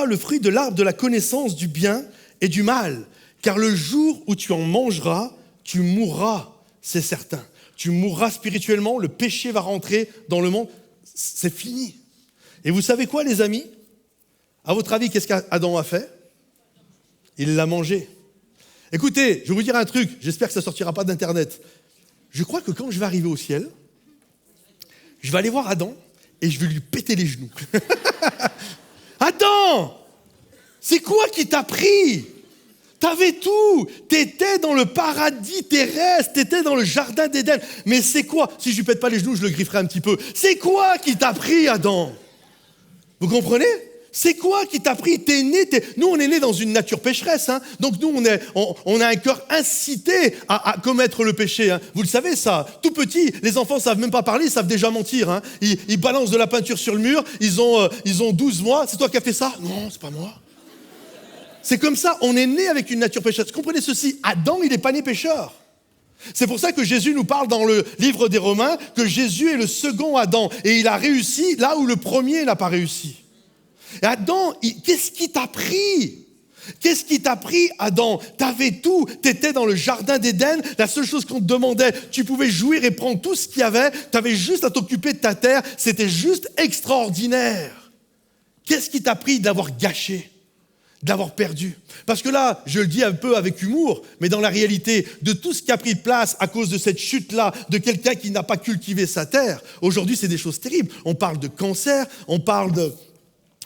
le fruit de l'arbre de la connaissance du bien et du mal, car le jour où tu en mangeras, tu mourras, c'est certain. Tu mourras spirituellement, le péché va rentrer dans le monde, c'est fini. Et vous savez quoi, les amis? À votre avis, qu'est-ce qu'Adam a fait? Il l'a mangé. Écoutez, je vais vous dire un truc, j'espère que ça ne sortira pas d'Internet. Je crois que quand je vais arriver au ciel, je vais aller voir Adam et je vais lui péter les genoux. Adam, c'est quoi qui t'a pris? T'avais tout, t'étais dans le paradis terrestre, t'étais dans le jardin d'Éden. Mais c'est quoi? Si je lui pète pas les genoux, je le grifferai un petit peu. C'est quoi qui t'a pris, Adam? Vous comprenez? C'est quoi qui t'a pris? T'es né, nous on est né dans une nature pécheresse, hein. Donc nous on a un cœur incité à commettre le péché, hein. Vous le savez ça, tout petit, les enfants savent même pas parler, ils savent déjà mentir, hein. Ils balancent de la peinture sur le mur, ils ont 12 mois, c'est toi qui as fait ça? Non, c'est pas moi. C'est comme ça, on est né avec une nature pécheresse. Comprenez ceci, Adam il n'est pas né pécheur. C'est pour ça que Jésus nous parle dans le livre des Romains que Jésus est le second Adam et il a réussi là où le premier n'a pas réussi. Et Adam, qu'est-ce qui t'a pris? Qu'est-ce qui t'a pris, Adam? T'avais tout, t'étais dans le jardin d'Éden, la seule chose qu'on te demandait, tu pouvais jouir et prendre tout ce qu'il y avait, t'avais juste à t'occuper de ta terre, c'était juste extraordinaire. Qu'est-ce qui t'a pris d'avoir gâché, d'avoir perdu? Parce que là, je le dis un peu avec humour, mais dans la réalité, de tout ce qui a pris place à cause de cette chute-là, de quelqu'un qui n'a pas cultivé sa terre, aujourd'hui c'est des choses terribles. On parle de cancer, on parle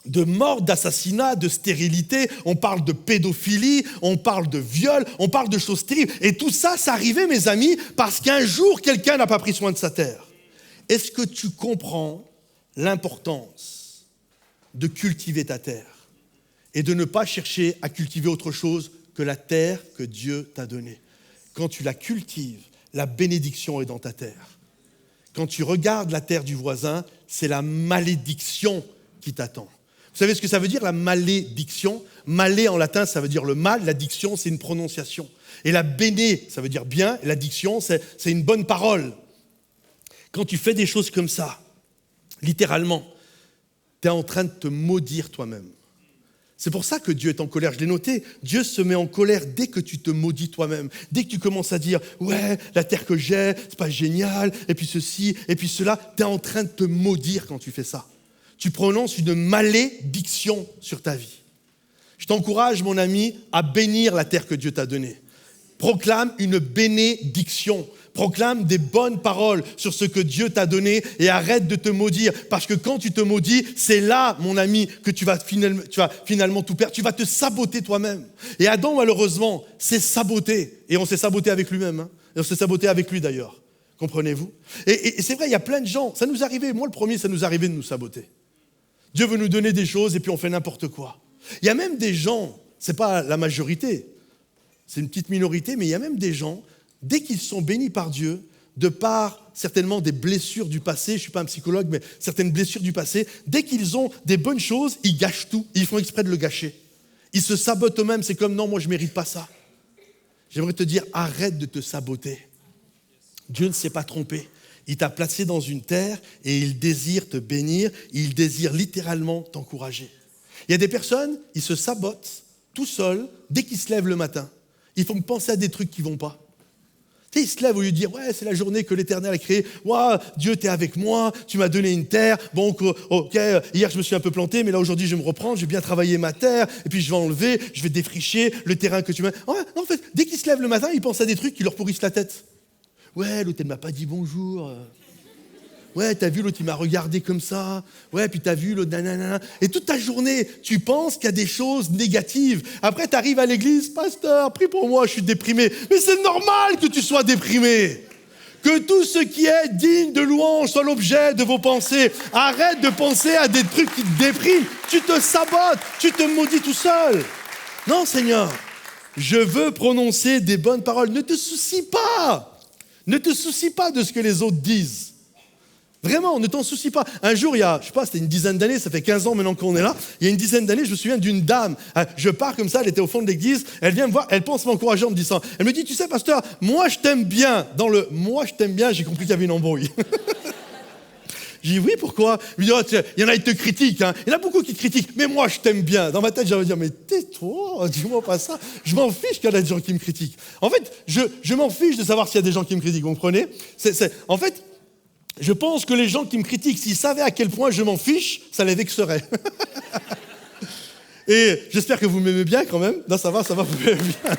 de mort, d'assassinat, de stérilité, on parle de pédophilie, on parle de viol, on parle de choses terribles. Et tout ça, ça arrivait, mes amis, parce qu'un jour, quelqu'un n'a pas pris soin de sa terre. Est-ce que tu comprends l'importance de cultiver ta terre et de ne pas chercher à cultiver autre chose que la terre que Dieu t'a donnée? Quand tu la cultives, la bénédiction est dans ta terre. Quand tu regardes la terre du voisin, c'est la malédiction qui t'attend. Vous savez ce que ça veut dire, la malédiction? Malé en latin, ça veut dire le mal. L'addiction, c'est une prononciation. Et la béné, ça veut dire bien. Et l'addiction, c'est une bonne parole. Quand tu fais des choses comme ça, littéralement, tu es en train de te maudire toi-même. C'est pour ça que Dieu est en colère. Je l'ai noté. Dieu se met en colère dès que tu te maudis toi-même. Dès que tu commences à dire « Ouais, la terre que j'ai, c'est pas génial. Et puis ceci, et puis cela. » Tu es en train de te maudire quand tu fais ça. Tu prononces une malédiction sur ta vie. Je t'encourage, mon ami, à bénir la terre que Dieu t'a donnée. Proclame une bénédiction. Proclame des bonnes paroles sur ce que Dieu t'a donné et arrête de te maudire. Parce que quand tu te maudis, c'est là, mon ami, que tu vas finalement tout perdre. Tu vas te saboter toi-même. Et Adam, malheureusement, s'est saboté. Et on s'est saboté avec lui-même. Hein. Et on s'est saboté avec lui, d'ailleurs. Comprenez-vous? Et c'est vrai, il y a plein de gens. Ça nous arrivait, moi le premier, ça nous arrivait de nous saboter. Dieu veut nous donner des choses et puis on fait n'importe quoi. Il y a même des gens, ce n'est pas la majorité, c'est une petite minorité, mais il y a même des gens, dès qu'ils sont bénis par Dieu, de par certainement des blessures du passé, je ne suis pas un psychologue, mais certaines blessures du passé, dès qu'ils ont des bonnes choses, ils gâchent tout, ils font exprès de le gâcher. Ils se sabotent eux-mêmes, c'est comme non, moi je ne mérite pas ça. J'aimerais te dire, arrête de te saboter. Dieu ne s'est pas trompé. Il t'a placé dans une terre et il désire te bénir, il désire littéralement t'encourager. Il y a des personnes, ils se sabotent tout seuls dès qu'ils se lèvent le matin. Ils font penser à des trucs qui ne vont pas. Tu sais, ils se lèvent au lieu de dire « Ouais, c'est la journée que l'Éternel a créée. Ouais, Dieu, t'es avec moi, tu m'as donné une terre. Bon, ok, hier je me suis un peu planté, mais là aujourd'hui je vais me reprendre, je vais bien travailler ma terre, et puis je vais enlever, je vais défricher le terrain que tu m'as... » En fait, dès qu'ils se lèvent le matin, ils pensent à des trucs qui leur pourrissent la tête. Ouais, l'autre, elle m'a pas dit bonjour. Ouais, t'as vu, l'autre, il m'a regardé comme ça. Ouais, puis t'as vu, l'autre, nanana. Et toute ta journée, tu penses qu'il y a des choses négatives. Après, t'arrives à l'église, pasteur, prie pour moi, je suis déprimé. Mais c'est normal que tu sois déprimé. Que tout ce qui est digne de louange soit l'objet de vos pensées. Arrête de penser à des trucs qui te dépriment. Tu te sabotes, tu te maudis tout seul. Non, Seigneur, je veux prononcer des bonnes paroles. Ne te soucie pas. Ne te soucie pas de ce que les autres disent. Vraiment, ne t'en soucie pas. Un jour, il y a, je sais pas, c'était une dizaine d'années, ça fait 15 ans maintenant qu'on est là, il y a une dizaine d'années, je me souviens d'une dame, je pars comme ça, elle était au fond de l'église, elle vient me voir, elle pense m'encourager en me disant, elle me dit, tu sais pasteur, moi je t'aime bien. Dans le « moi je t'aime bien », j'ai compris qu'il y avait une embrouille. J'ai dit, oui, pourquoi? Il me dit, oh, il y en a qui te critiquent, hein. Il y en a beaucoup qui critiquent, mais moi je t'aime bien. Dans ma tête, j'allais dire, mais tais-toi, dis-moi pas ça. Je m'en fiche qu'il y en a des gens qui me critiquent. En fait, je m'en fiche de savoir s'il y a des gens qui me critiquent, vous comprenez? En fait, je pense que les gens qui me critiquent, s'ils savaient à quel point je m'en fiche, ça les vexerait. Et j'espère que vous m'aimez bien quand même. Non, ça va, vous m'aimez bien.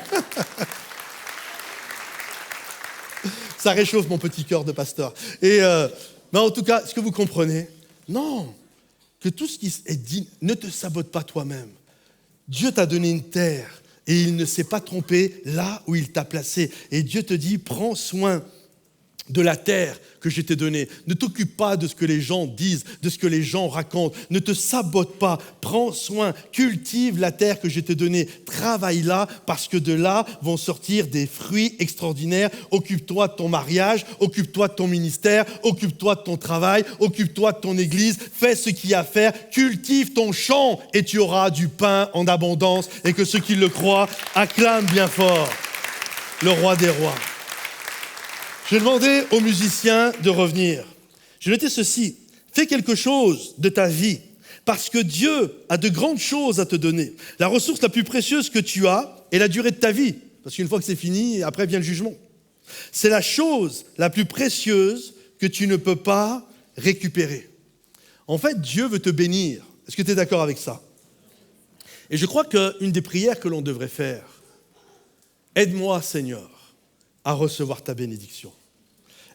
Ça réchauffe mon petit cœur de pasteur. Et mais en tout cas, est-ce que vous comprenez? Non, que tout ce qui est dit, ne te sabote pas toi-même. Dieu t'a donné une terre et il ne s'est pas trompé là où il t'a placé. Et Dieu te dit, prends soin de la terre que je t'ai donnée. Ne t'occupe pas de ce que les gens disent, de ce que les gens racontent. Ne te sabote pas. Prends soin, cultive la terre que je t'ai donnée. Travaille là parce que de là vont sortir des fruits extraordinaires. Occupe-toi de ton mariage, occupe-toi de ton ministère, occupe-toi de ton travail, occupe-toi de ton église. Fais ce qu'il y a à faire. Cultive ton champ et tu auras du pain en abondance. Et que ceux qui le croient acclament bien fort le roi des rois. Je demandais aux musiciens de revenir. Je notais ceci. Fais quelque chose de ta vie parce que Dieu a de grandes choses à te donner. La ressource la plus précieuse que tu as est la durée de ta vie. Parce qu'une fois que c'est fini, après vient le jugement. C'est la chose la plus précieuse que tu ne peux pas récupérer. En fait, Dieu veut te bénir. Est-ce que tu es d'accord avec ça? Et je crois qu'une des prières que l'on devrait faire, aide-moi, Seigneur, à recevoir ta bénédiction.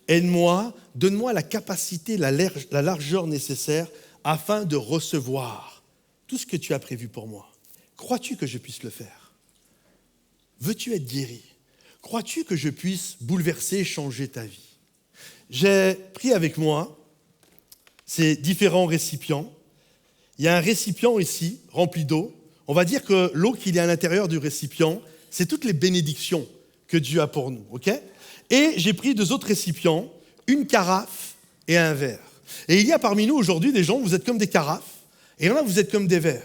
Aide-moi, donne-moi la capacité, la largeur nécessaire afin de recevoir tout ce que tu as prévu pour moi. Crois-tu que je puisse le faire? Veux-tu être guéri? Crois-tu que je puisse bouleverser, changer ta vie? J'ai pris avec moi ces différents récipients. Il y a un récipient ici, rempli d'eau. On va dire que l'eau qu'il y a à l'intérieur du récipient, c'est toutes les bénédictions que Dieu a pour nous, ok? Et j'ai pris 2 autres récipients, une carafe et un verre. Et il y a parmi nous aujourd'hui des gens, vous êtes comme des carafes, et il y en a, vous êtes comme des verres.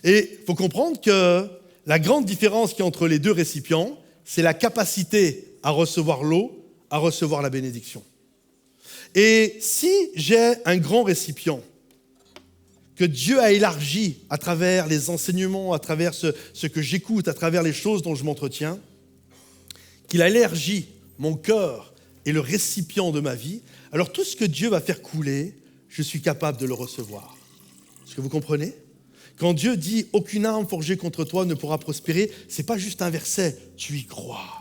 Et il faut comprendre que la grande différence qu'il y a entre les 2 récipients, c'est la capacité à recevoir l'eau, à recevoir la bénédiction. Et si j'ai un grand récipient que Dieu a élargi à travers les enseignements, à travers ce que j'écoute, à travers les choses dont je m'entretiens, qu'il a élargi mon cœur et le récipient de ma vie, alors tout ce que Dieu va faire couler, je suis capable de le recevoir. Est-ce que vous comprenez? Quand Dieu dit « Aucune arme forgée contre toi ne pourra prospérer », ce n'est pas juste un verset, tu y crois.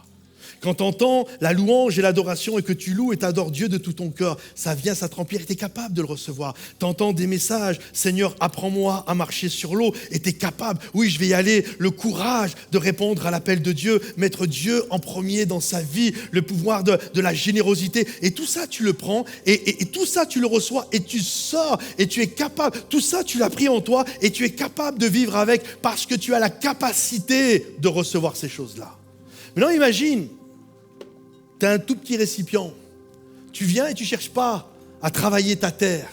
Quand tu entends la louange et l'adoration et que tu loues et t'adores Dieu de tout ton cœur, ça vient, ça te remplit et tu es capable de le recevoir. Tu entends des messages, Seigneur, apprends-moi à marcher sur l'eau et tu es capable, oui, je vais y aller, le courage de répondre à l'appel de Dieu, mettre Dieu en premier dans sa vie, le pouvoir de la générosité. Et tout ça, tu le prends et tout ça, tu le reçois et tu sors et tu es capable. Tout ça, tu l'as pris en toi et tu es capable de vivre avec parce que tu as la capacité de recevoir ces choses-là. Maintenant, imagine, tu as un tout petit récipient. Tu viens et tu ne cherches pas à travailler ta terre,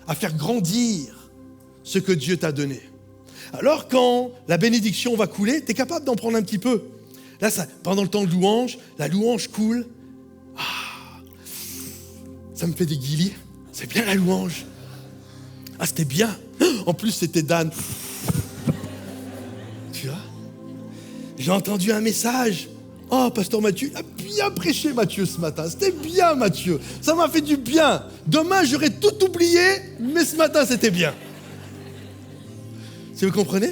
à faire grandir ce que Dieu t'a donné. Alors quand la bénédiction va couler, tu es capable d'en prendre un petit peu. Là, pendant le temps de louange, la louange coule. Ah, ça me fait des guilis. C'est bien la louange. Ah, c'était bien. En plus, c'était Dan. Tu vois? J'ai entendu un message. Oh, pasteur Mathieu, il a bien prêché Mathieu ce matin. C'était bien Mathieu. Ça m'a fait du bien. Demain, j'aurais tout oublié, mais ce matin, c'était bien. Si vous comprenez?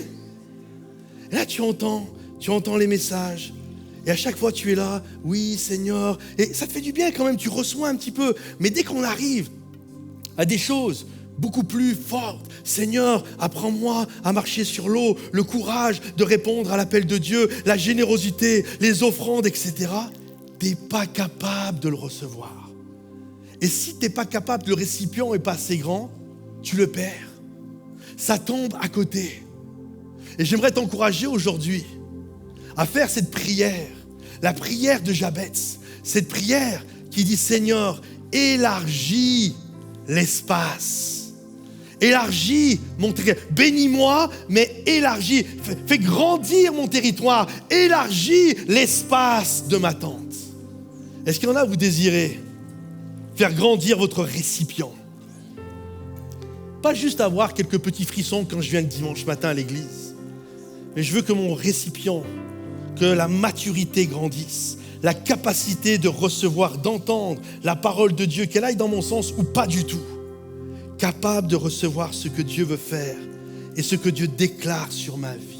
Et là, tu entends les messages. Et à chaque fois, tu es là. Oui, Seigneur. Et ça te fait du bien quand même. Tu reçois un petit peu. Mais dès qu'on arrive à des choses beaucoup plus fortes, Seigneur, apprends-moi à marcher sur l'eau, le courage de répondre à l'appel de Dieu, la générosité, les offrandes, etc. Tu n'es pas capable de le recevoir. Et si tu n'es pas capable, le récipient n'est pas assez grand, tu le perds. Ça tombe à côté. Et j'aimerais t'encourager aujourd'hui à faire cette prière, la prière de Jabez, cette prière qui dit, Seigneur, élargis l'espace. Élargis mon territoire. Bénis-moi, mais élargis. Fais grandir mon territoire. Élargis l'espace de ma tente. Est-ce qu'il y en a, vous désirez faire grandir votre récipient? Pas juste avoir quelques petits frissons quand je viens le dimanche matin à l'église. Mais je veux que mon récipient, que la maturité grandisse, la capacité de recevoir, d'entendre la parole de Dieu, qu'elle aille dans mon sens ou pas du tout. Capable de recevoir ce que Dieu veut faire et ce que Dieu déclare sur ma vie,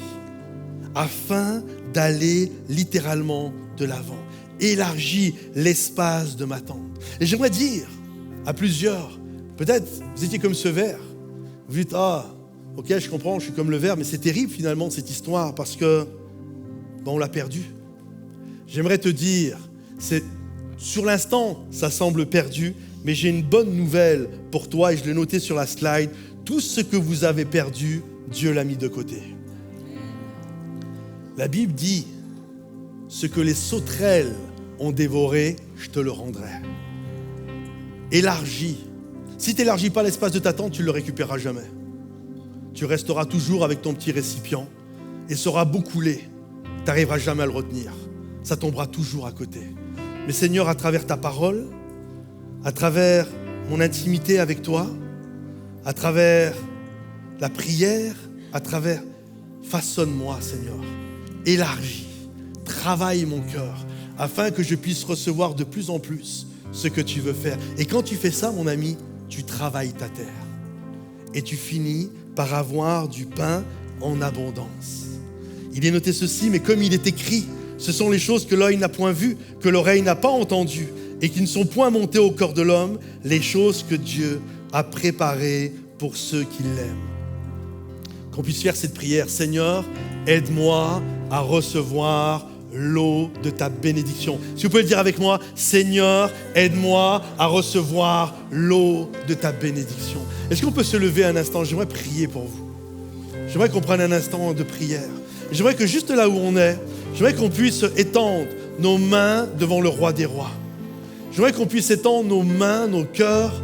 afin d'aller littéralement de l'avant. Élargis l'espace de ma tente. Et j'aimerais dire à plusieurs, peut-être vous étiez comme ce ver, vous dites, ok, je comprends, je suis comme le ver, mais c'est terrible finalement cette histoire parce que on l'a perdu. J'aimerais te dire, sur l'instant, ça semble perdu, mais j'ai une bonne nouvelle pour toi et je l'ai noté sur la slide. Tout ce que vous avez perdu, Dieu l'a mis de côté. La Bible dit, ce que les sauterelles ont dévoré, je te le rendrai. Élargis. Si tu n'élargis pas l'espace de ta tente, tu ne le récupéreras jamais. Tu resteras toujours avec ton petit récipient et ça aura beau couler. Tu n'arriveras jamais à le retenir. Ça tombera toujours à côté. Mais Seigneur, à travers ta parole, à travers mon intimité avec toi, à travers la prière, façonne-moi, Seigneur. Élargis, travaille mon cœur, afin que je puisse recevoir de plus en plus ce que tu veux faire. Et quand tu fais ça, mon ami, tu travailles ta terre. Et tu finis par avoir du pain en abondance. Il est noté ceci, mais comme il est écrit, ce sont les choses que l'œil n'a point vues, que l'oreille n'a pas entendues, et qui ne sont point montées au cœur de l'homme, les choses que Dieu a préparées pour ceux qui l'aiment. Qu'on puisse faire cette prière. Seigneur, aide-moi à recevoir l'eau de ta bénédiction. Si vous pouvez le dire avec moi, Seigneur, aide-moi à recevoir l'eau de ta bénédiction. Est-ce qu'on peut se lever un instant? J'aimerais prier pour vous. J'aimerais qu'on prenne un instant de prière. J'aimerais que juste là où on est, j'aimerais qu'on puisse étendre nos mains devant le roi des rois. J'aimerais qu'on puisse étendre nos mains, nos cœurs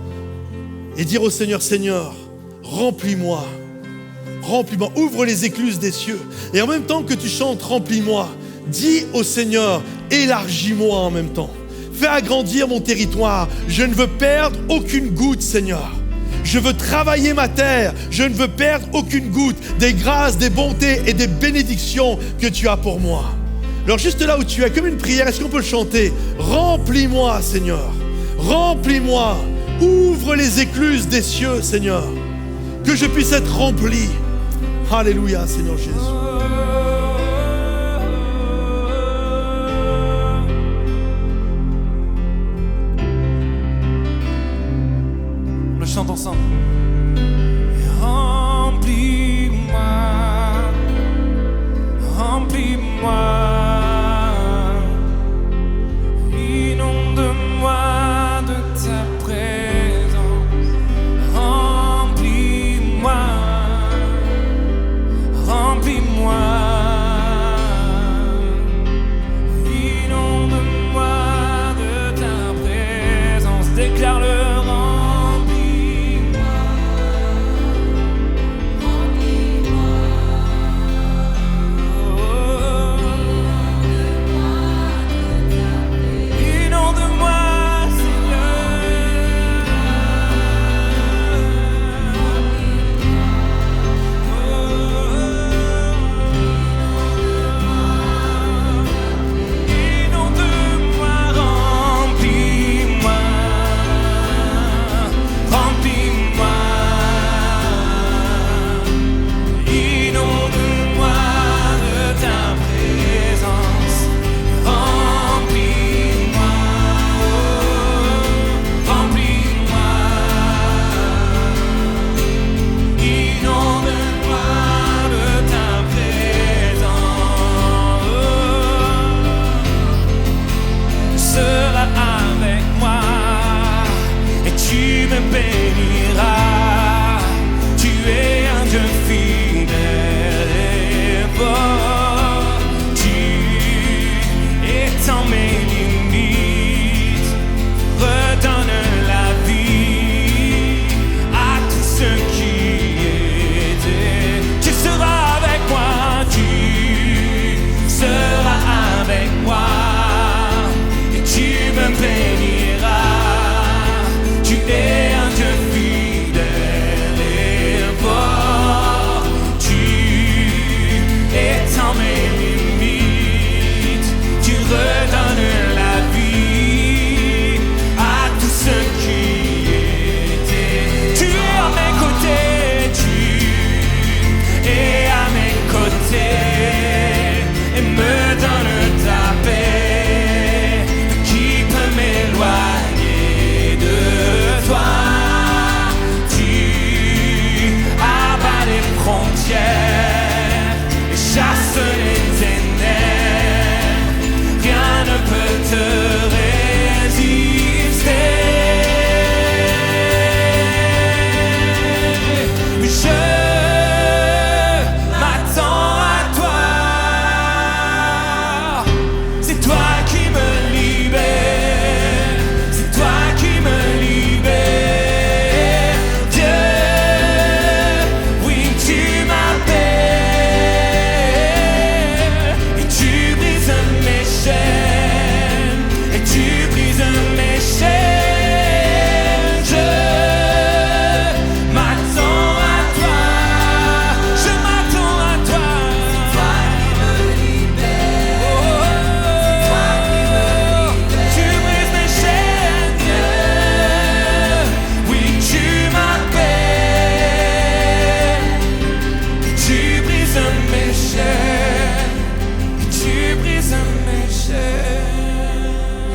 et dire au Seigneur, Seigneur, remplis-moi, ouvre les écluses des cieux. Et en même temps que tu chantes, remplis-moi, dis au Seigneur, élargis-moi en même temps. Fais agrandir mon territoire. Je ne veux perdre aucune goutte, Seigneur. Je veux travailler ma terre. Je ne veux perdre aucune goutte des grâces, des bontés et des bénédictions que tu as pour moi. Alors juste là où tu es, comme une prière, est-ce qu'on peut le chanter? Remplis-moi, Seigneur. Remplis-moi. Ouvre les écluses des cieux, Seigneur. Que je puisse être rempli. Alléluia, Seigneur Jésus. On le chante ensemble. Remplis-moi, remplis-moi. Inonde-moi de ta présence. Remplis-moi, remplis-moi. Inonde-moi de ta présence. Déclare-le, remplis-moi.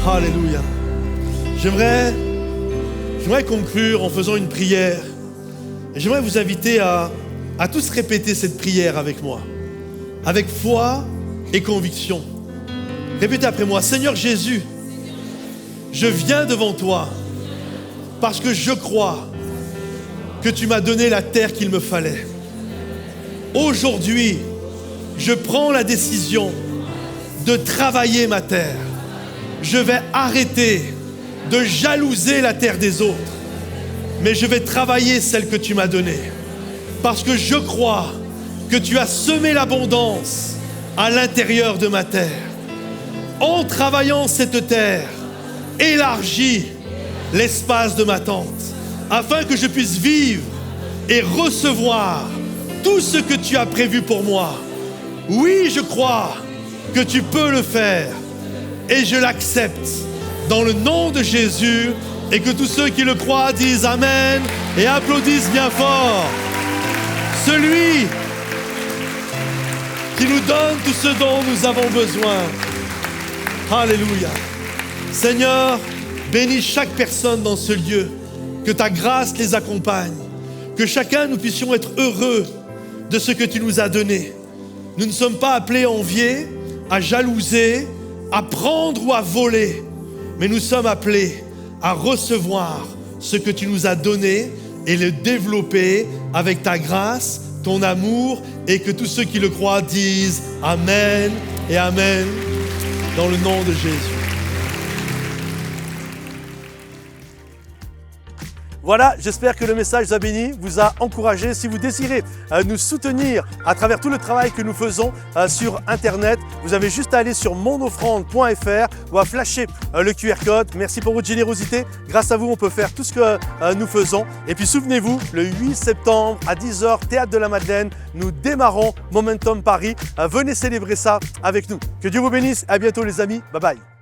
Alléluia. J'aimerais conclure en faisant une prière. Et j'aimerais vous inviter à tous répéter cette prière avec moi, avec foi et conviction. Répétez après moi. Seigneur Jésus, je viens devant toi parce que je crois que tu m'as donné la terre qu'il me fallait. Aujourd'hui, je prends la décision de travailler ma terre. Je vais arrêter de jalouser la terre des autres, mais je vais travailler celle que tu m'as donnée. Parce que je crois que tu as semé l'abondance à l'intérieur de ma terre. En travaillant cette terre, élargis l'espace de ma tente, afin que je puisse vivre et recevoir tout ce que tu as prévu pour moi. Oui, je crois que tu peux le faire et je l'accepte dans le nom de Jésus, et que tous ceux qui le croient disent Amen et applaudissent bien fort. Celui qui nous donne tout ce dont nous avons besoin. Alléluia. Seigneur, bénis chaque personne dans ce lieu, que ta grâce les accompagne, que chacun nous puissions être heureux de ce que tu nous as donné. Nous ne sommes pas appelés à envier, à jalouser, à prendre ou à voler, mais nous sommes appelés à recevoir ce que tu nous as donné et le développer avec ta grâce, ton amour, et que tous ceux qui le croient disent Amen et Amen dans le nom de Jésus. Voilà, j'espère que le message vous a béni, vous a encouragé. Si vous désirez nous soutenir à travers tout le travail que nous faisons sur Internet, vous avez juste à aller sur monoffrande.fr ou à flasher le QR code. Merci pour votre générosité. Grâce à vous, on peut faire tout ce que nous faisons. Et puis souvenez-vous, le 8 septembre à 10h, Théâtre de la Madeleine, nous démarrons Momentum Paris. Venez célébrer ça avec nous. Que Dieu vous bénisse. À bientôt les amis. Bye bye.